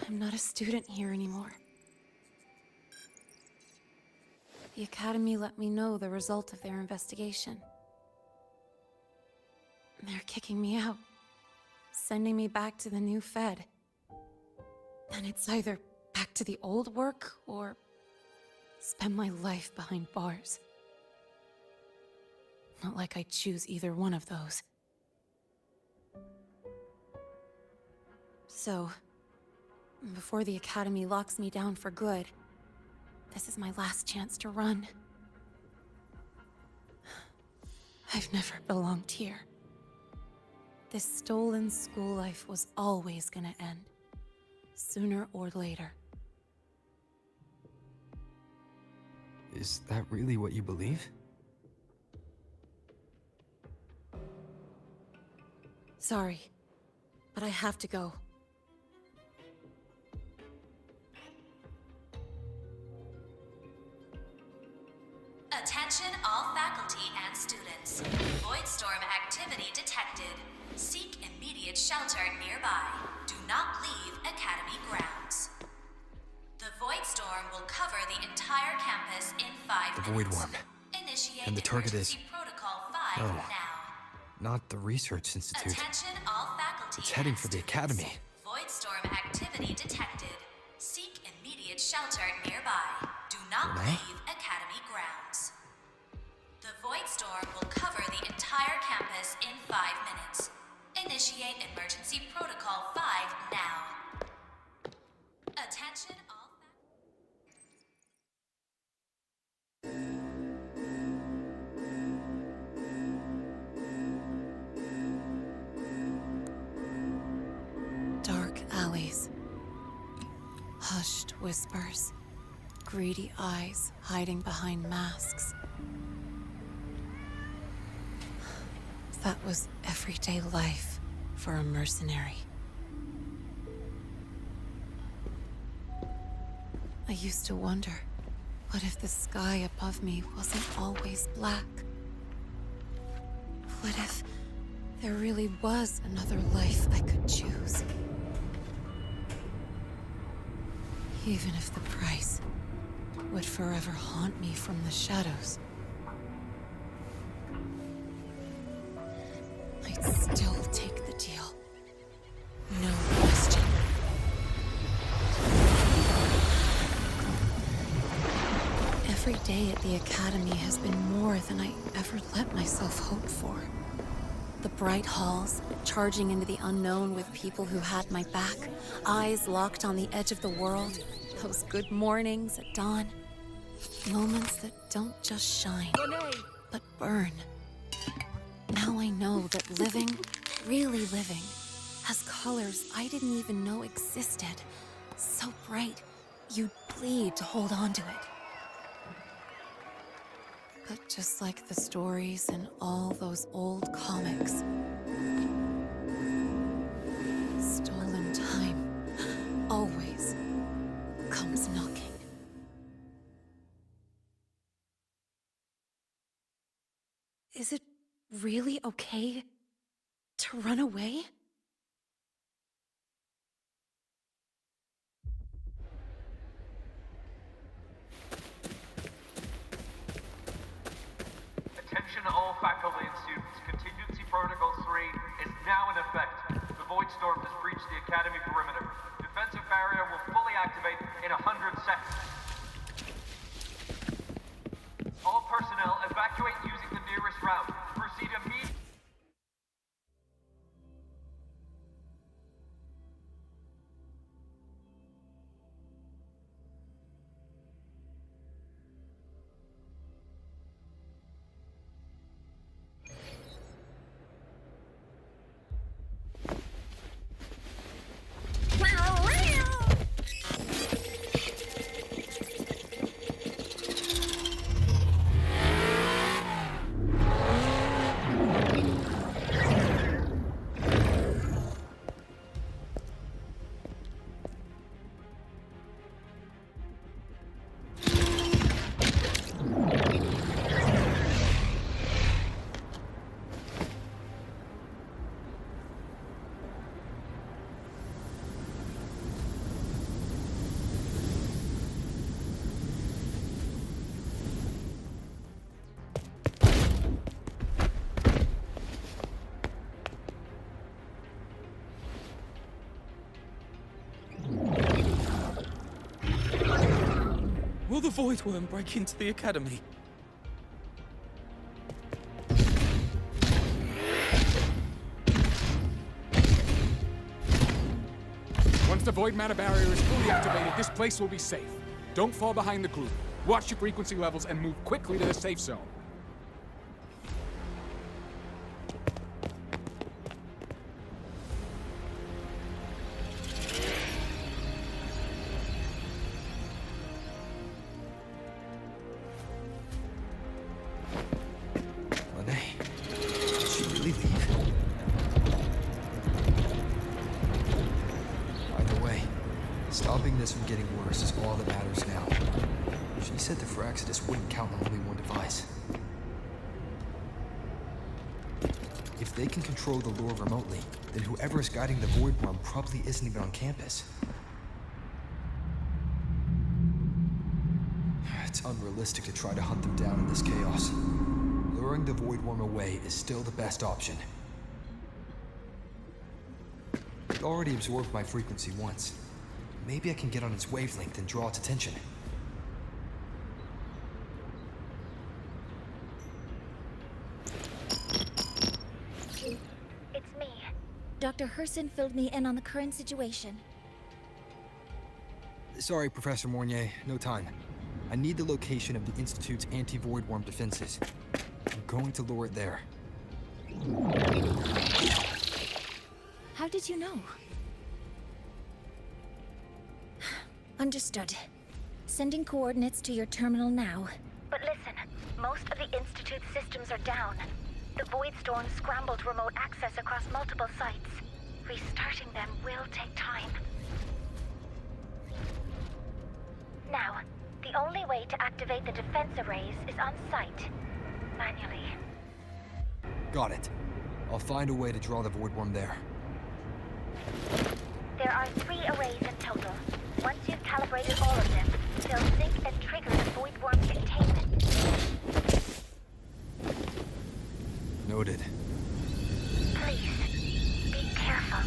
I'm not a student here anymore. The Academy let me know the result of their investigation. They're kicking me out, sending me back to the new Fed. And it's either back to the old work, or spend my life behind bars. Not like I choose either one of those. So, before the Academy locks me down for good, this is my last chance to run. I've never belonged here. This stolen school life was always gonna end. sooner or later. Is that really what you believe? Sorry, but I have to go. Attention all faculty and students. Voidstorm activity detected. Seek immediate shelter nearby. Do not leave Academy grounds. The Voidstorm will cover the entire campus in 5 The minutes. Void Worm. Initiate And the target is... emergency protocol 5 No. now. Not the Research Institute. Attention all faculty. It's heading and for the students. Academy. Voidstorm activity detected. Seek immediate shelter nearby. Do not Renee? leave Academy grounds. The Voidstorm will cover the entire campus in 5 minutes. Initiate emergency protocol 5 now. Attention all Dark alleys. Hushed whispers. Greedy eyes hiding behind masks. That was everyday life for a mercenary. I used to wonder, what if the sky above me wasn't always black? What if there really was another life I could choose? Even if the price would forever haunt me from the shadows. I'd still take the deal. No question. Every day at the Academy has been more than I ever let myself hope for. The bright halls, charging into the unknown with people who had my back, eyes locked on the edge of the world, those good mornings at dawn. Moments that don't just shine, but burn. Now I know that living, really living, has colors I didn't even know existed. So bright, you'd bleed to hold on to it. But just like the stories in all those old comics, stolen time always comes knocking. Is it really okay to run away? Attention all faculty and students. Contingency Protocol 3 is now in effect. The Voidstorm has breached the Academy perimeter. Defensive barrier will fully activate in 100 seconds. All personnel evacuate using the nearest route. Proceed immediately. Will the Void Worm break into the Academy? Once the void matter barrier is fully activated, this place will be safe. Don't fall behind the group. Watch your frequency levels and move quickly to the safe zone. Stopping this from getting worse is all that matters now. She said the Phraxidus wouldn't count on only one device. If they can control the lure remotely, then whoever is guiding the Void Worm probably isn't even on campus. It's unrealistic to try to hunt them down in this chaos. Luring the Void Worm away is still the best option. It already absorbed my frequency once. Maybe I can get on its wavelength and draw its attention. It's me. Dr. Herson filled me in on the current situation. Sorry, Professor Mornier, no time. I need the location of the Institute's anti-Void Worm defenses. I'm going to lure it there. How did you know? Understood. Sending coordinates to your terminal now. But listen, most of the Institute's systems are down. The Void Storm scrambled remote access across multiple sites. Restarting them will take time. Now, the only way to activate the defense arrays is on site. Manually. Got it. I'll find a way to draw the Void Worm there. There are 3 arrays in total. Once you've calibrated all of them, they'll sync and trigger the Void Worm's containment. Noted. Please, be careful.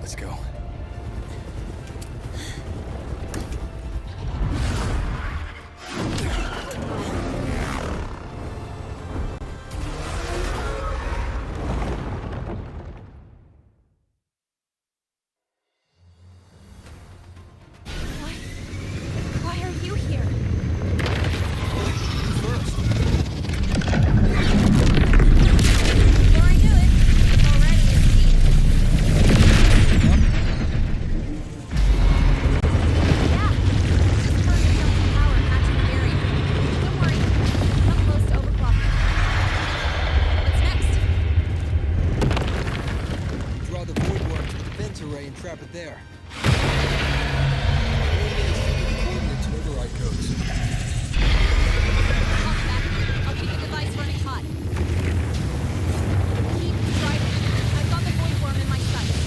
Let's go. Why are you here? Before I knew it, it's already in deep. Yeah, just turned yourself to power matching the area. Don't worry, not close to overclocking. What's next? Draw the Void Worm to the defense array and trap it there. Coordinates and override codes. Copy that. I'll keep the device running hot. Keep driving. I've got the Void Worm in my sights.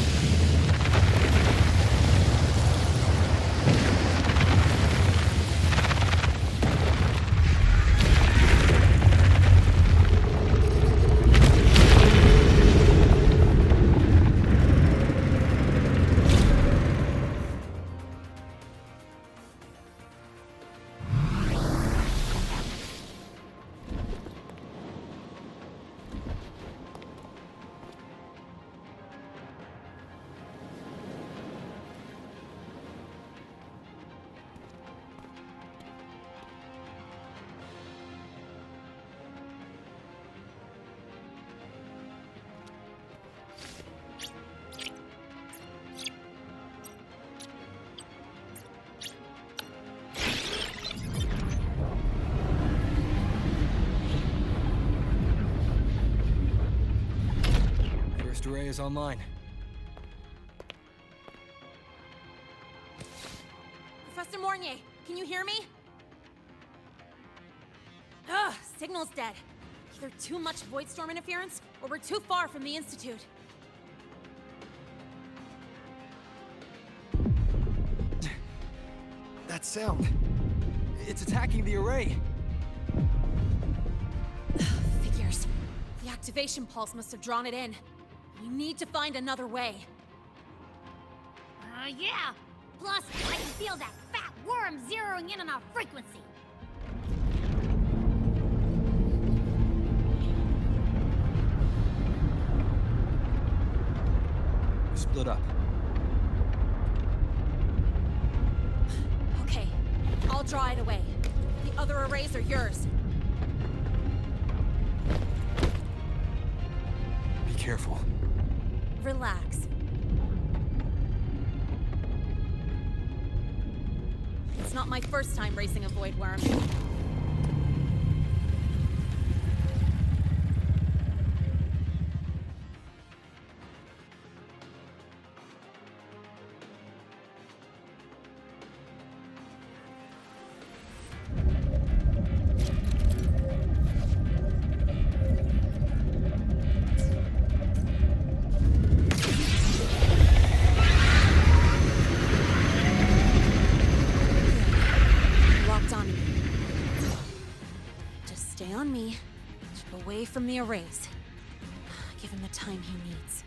First array is online. Fournier, can you hear me? Ugh, signal's dead. Either too much void storm interference, or we're too far from the Institute. That sound. It's attacking the array. Figures. The activation pulse must have drawn it in. We need to find another way. Yeah! Plus, I can feel that fat worm zeroing in on our frequency. We split up. Okay, I'll draw it away. The other arrays are yours. Be careful. Relax. It's not my first time racing a void worm. Stay on me. Keep away from the arrays. Give him the time he needs.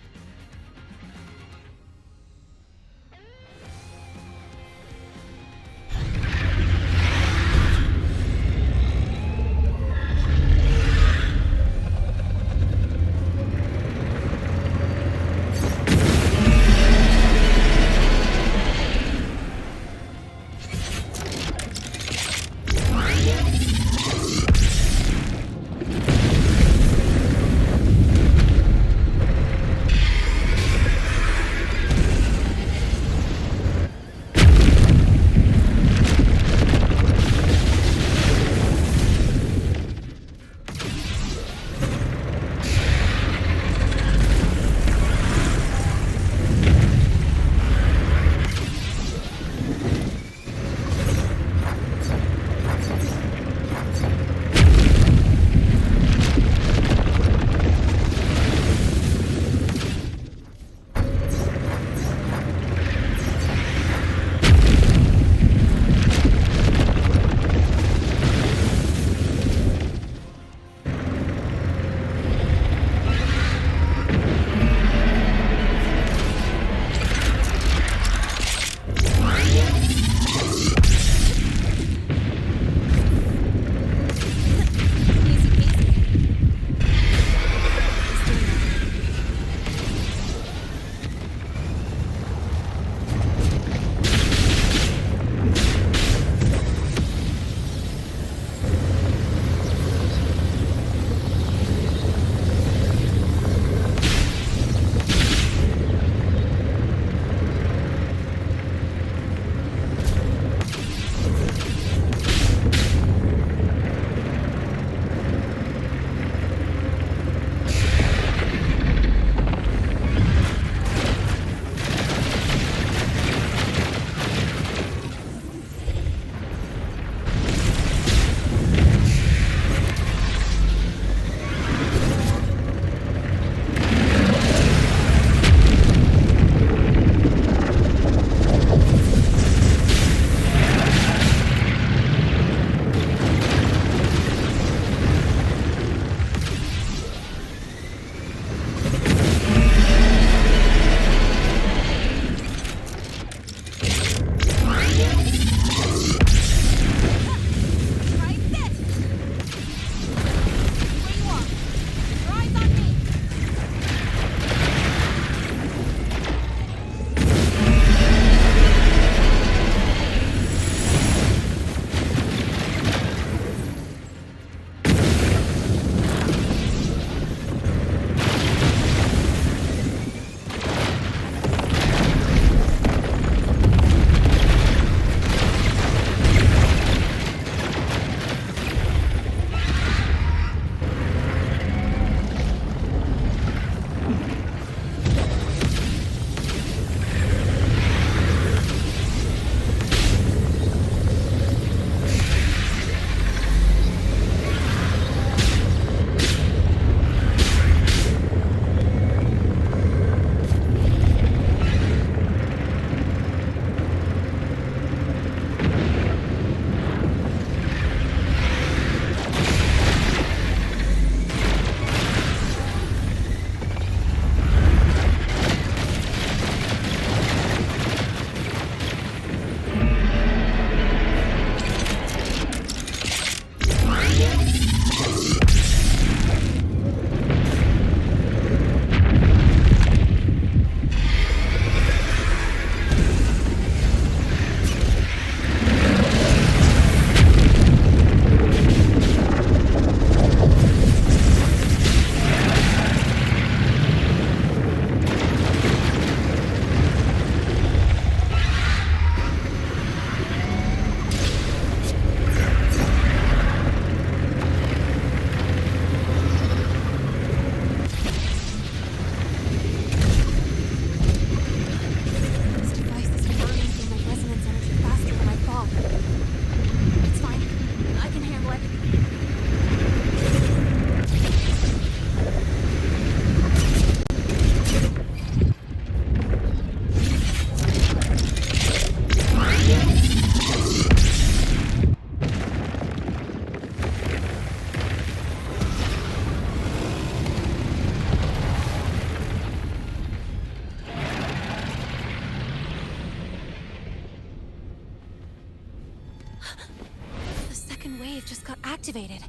second wave just got activated.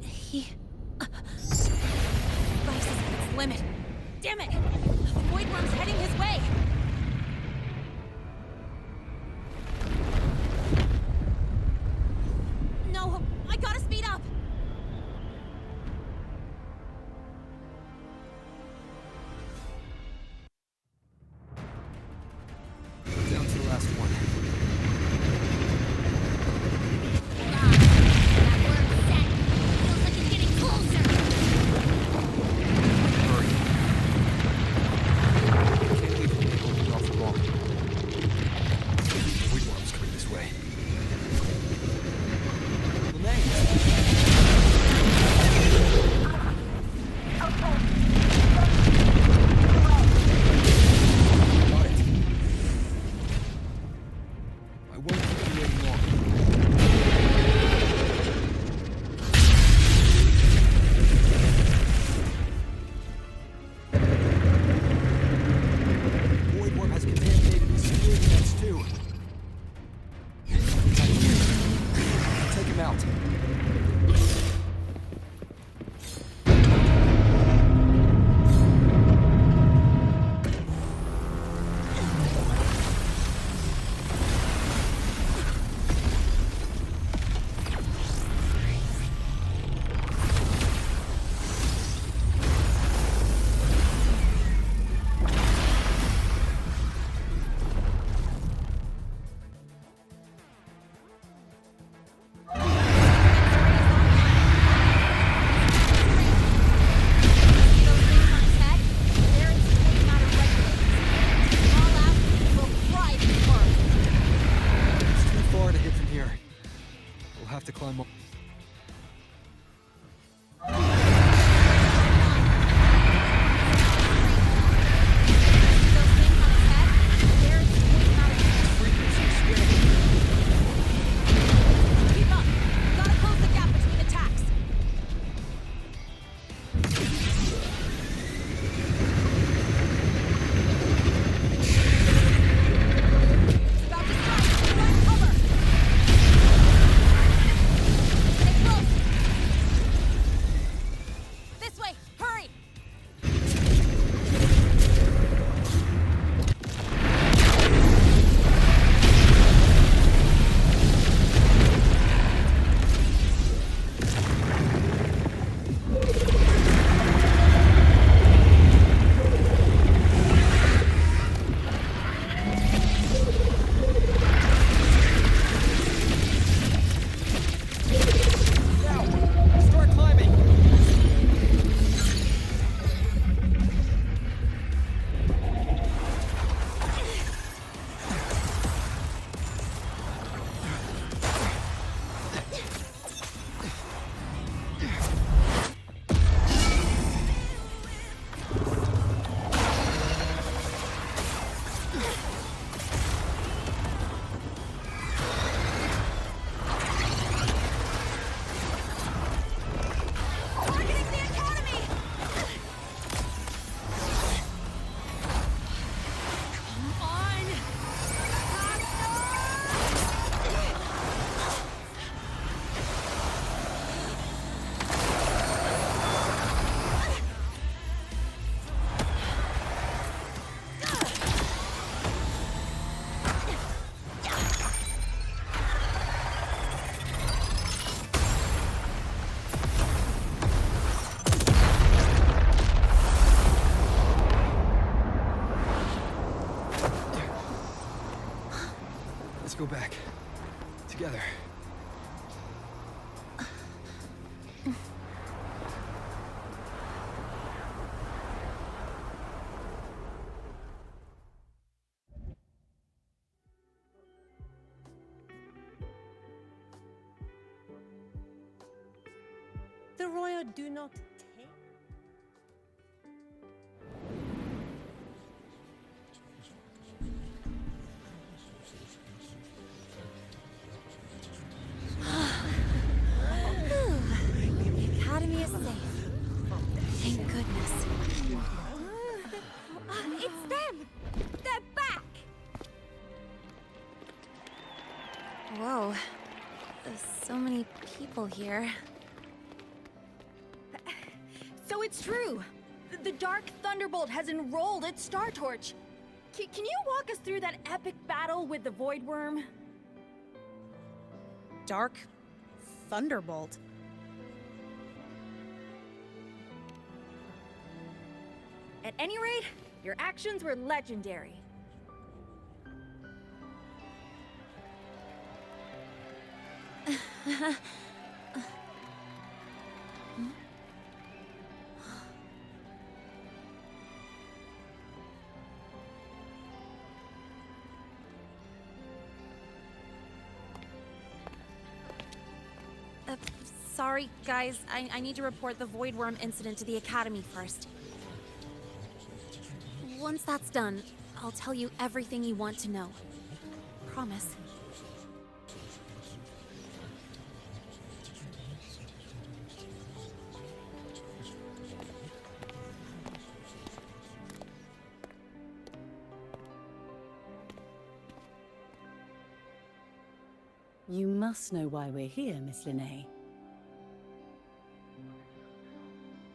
He... Device is at its limit. Damn it! The Void Worm's heading his way! No! I gotta speed up! Down to the last one. To climb up. Keep up! Gotta close the gap between attacks! About to strike! Run cover! Stay close! This way! Hurry! Start climbing! Targeting the Academy! Come on! Let's go back. Together. The royal do not take. The Academy is safe. Thank goodness. It's them! They're back! Whoa. So many people here. So it's true! The Dark Thunderbolt has enrolled at Star Torch! Can you walk us through that epic battle with the Void Worm? Dark Thunderbolt? At any rate, your actions were legendary. Sorry, guys. I need to report the Void Worm incident to the Academy first. Once that's done, I'll tell you everything you want to know. Promise. You must know why we're here, Miss Linnae.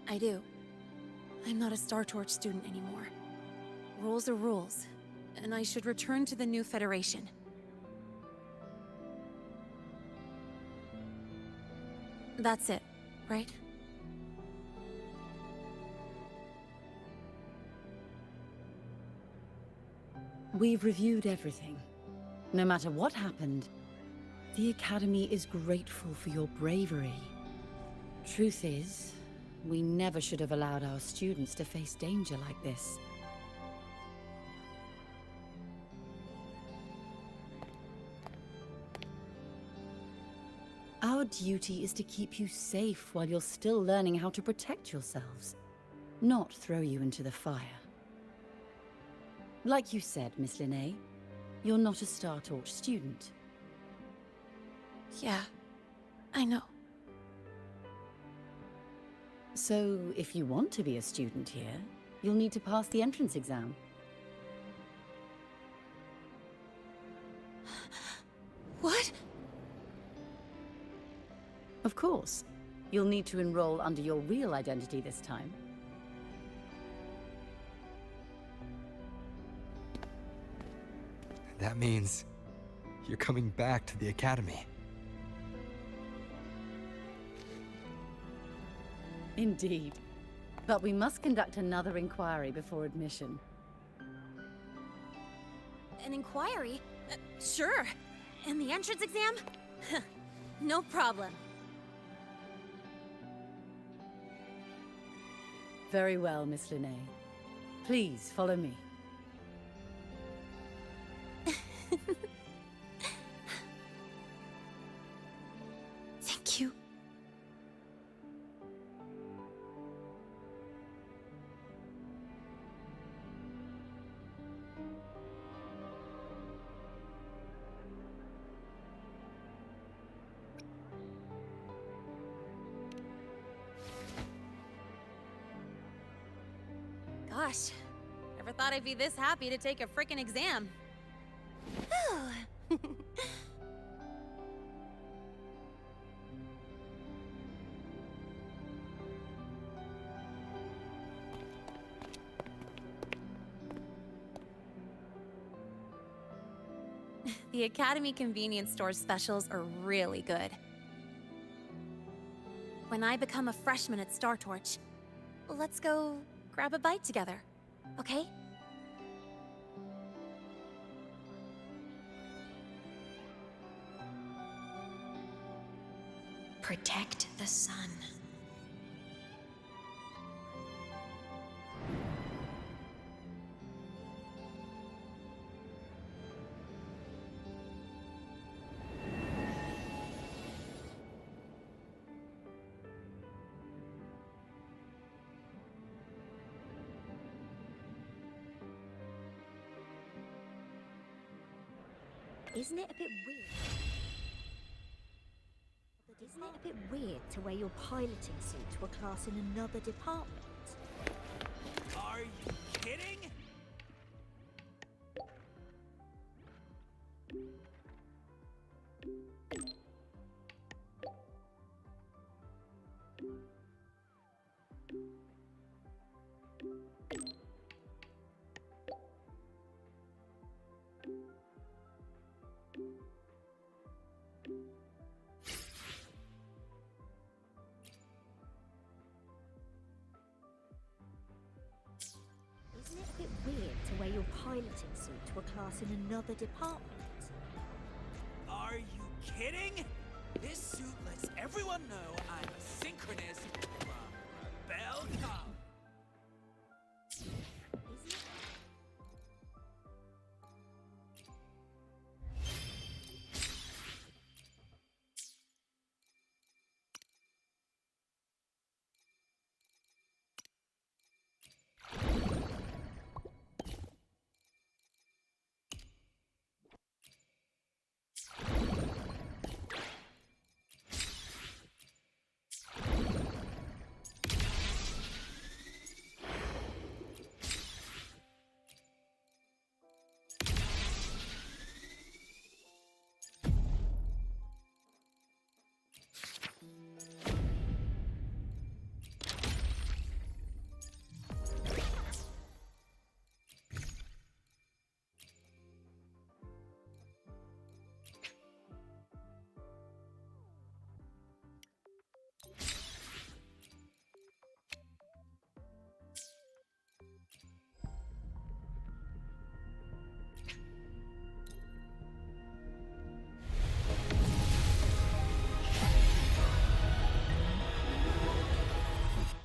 I do. I'm not a Star Torch student anymore. Rules are rules, and I should return to the new Federation. That's it, right? We've reviewed everything. No matter what happened, the Academy is grateful for your bravery. Truth is, we never should have allowed our students to face danger like this. Our duty is to keep you safe while you're still learning how to protect yourselves, not throw you into the fire. Like you said, Miss Linnae, you're not a Star Torch student. Yeah, I know. So, if you want to be a student here, you'll need to pass the entrance exam. What? Of course. You'll need to enroll under your real identity this time. That means you're coming back to the Academy. Indeed. But we must conduct another inquiry before admission. An inquiry? Sure. And the entrance exam? No problem. Very well, Miss Linnae. Please, follow me. Thank you. Gosh, never thought I'd be this happy to take a frickin' exam. The Academy convenience store specials are really good. When I become a freshman at Star Torch, let's go grab a bite together, okay? Protect the sun. Isn't it a bit weird? Isn't it a bit weird to wear your piloting suit to a class in another department? Are you kidding? your piloting suit to a class in another department. Are you kidding? This suit lets everyone know I'm a synchronist from Rebel College.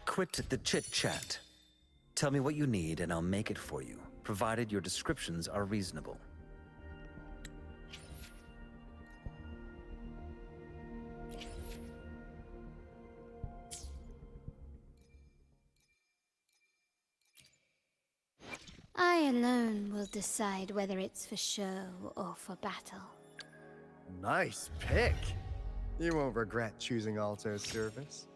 Quit the chit-chat. Tell me what you need and I'll make it for you, provided your descriptions are reasonable. I alone will decide whether it's for show or for battle. Nice pick. You won't regret choosing Alto's service.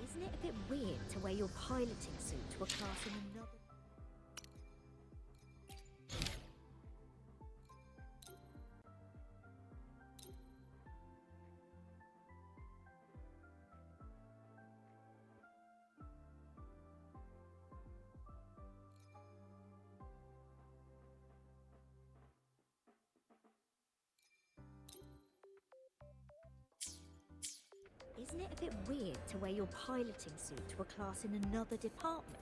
Isn't it a bit weird to wear your piloting suit to a class in another... Isn't it a bit weird to wear your piloting suit to a class in another department?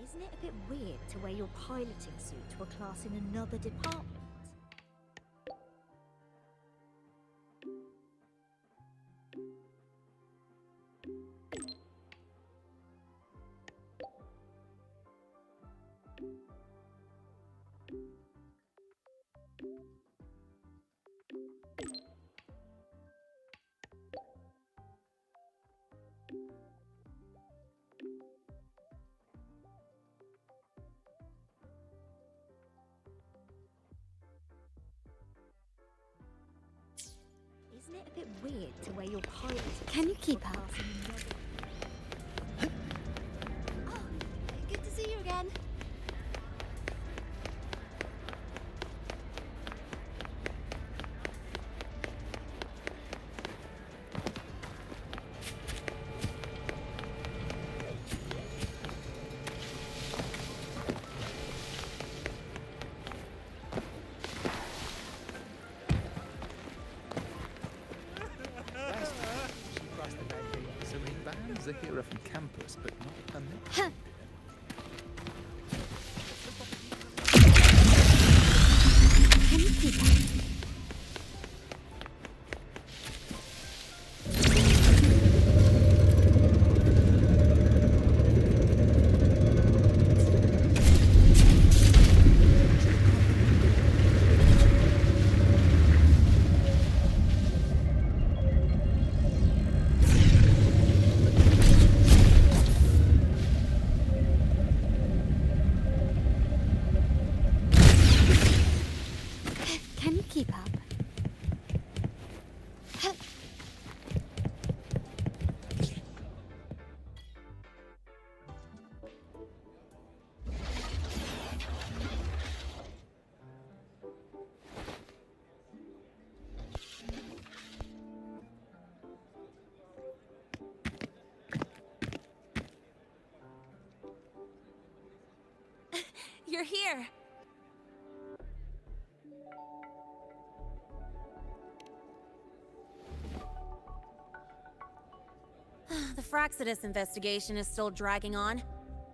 Isn't it a bit weird to wear your piloting suit to a class in another department? Isn't it a bit weird to wear your piloting... Can you keep up? Oh, good to see you again. Bands are here from campus, but not permitted. Can you keep up? you're here. The Fraxidus investigation is still dragging on.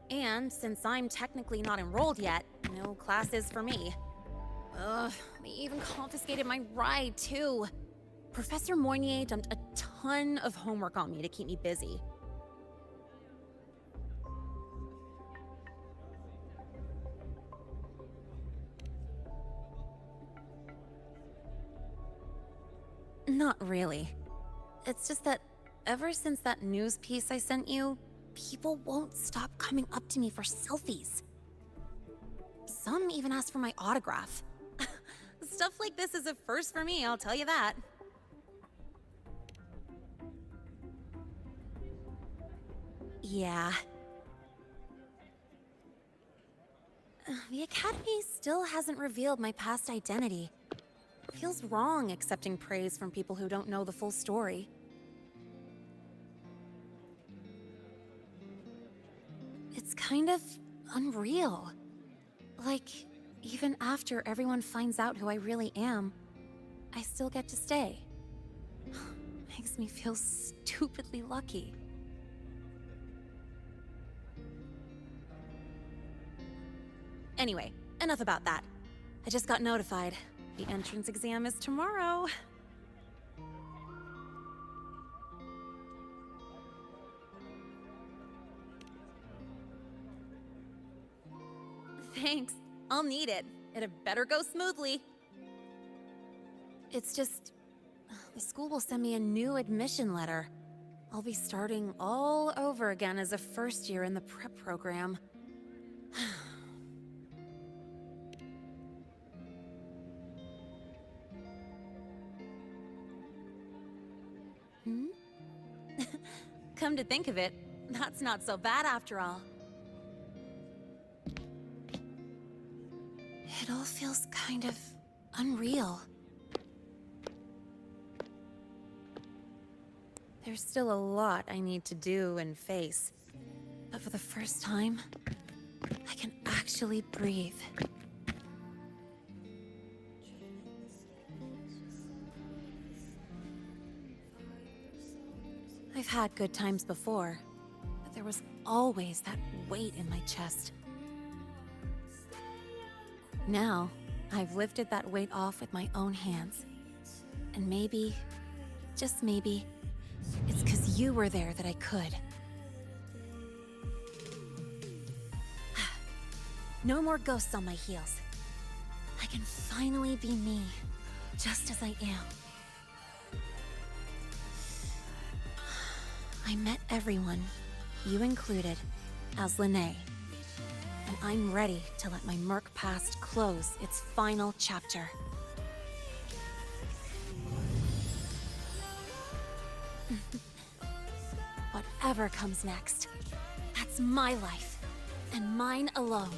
And since I'm technically not enrolled yet, no classes for me. Ugh, they even confiscated my ride, too. Professor Moynier dumped a ton of homework on me to keep me busy. Not really. It's just that ever since that news piece I sent you, people won't stop coming up to me for selfies. Some even ask for my autograph. Stuff like this is a first for me, I'll tell you that. Yeah. The Academy still hasn't revealed my past identity. Feels wrong accepting praise from people who don't know the full story. It's kind of unreal. Like, even after everyone finds out who I really am, I still get to stay. Makes me feel stupidly lucky. Anyway, enough about that. I just got notified. The entrance exam is tomorrow. Thanks. I'll need it. It had better go smoothly. It's just... the school will send me a new admission letter. I'll be starting all over again as a first year in the prep program. Hmm? Come to think of it, that's not so bad after all. It all feels kind of unreal. There's still a lot I need to do and face, but for the first time, I can actually breathe. I've had good times before, but there was always that weight in my chest. Now, I've lifted that weight off with my own hands. And maybe, just maybe, it's 'cause you were there that I could. No more ghosts on my heels. I can finally be me, just as I am. I met everyone, you included, as Lene. And I'm ready to let my Merc past close its final chapter. Whatever comes next, that's my life, and mine alone.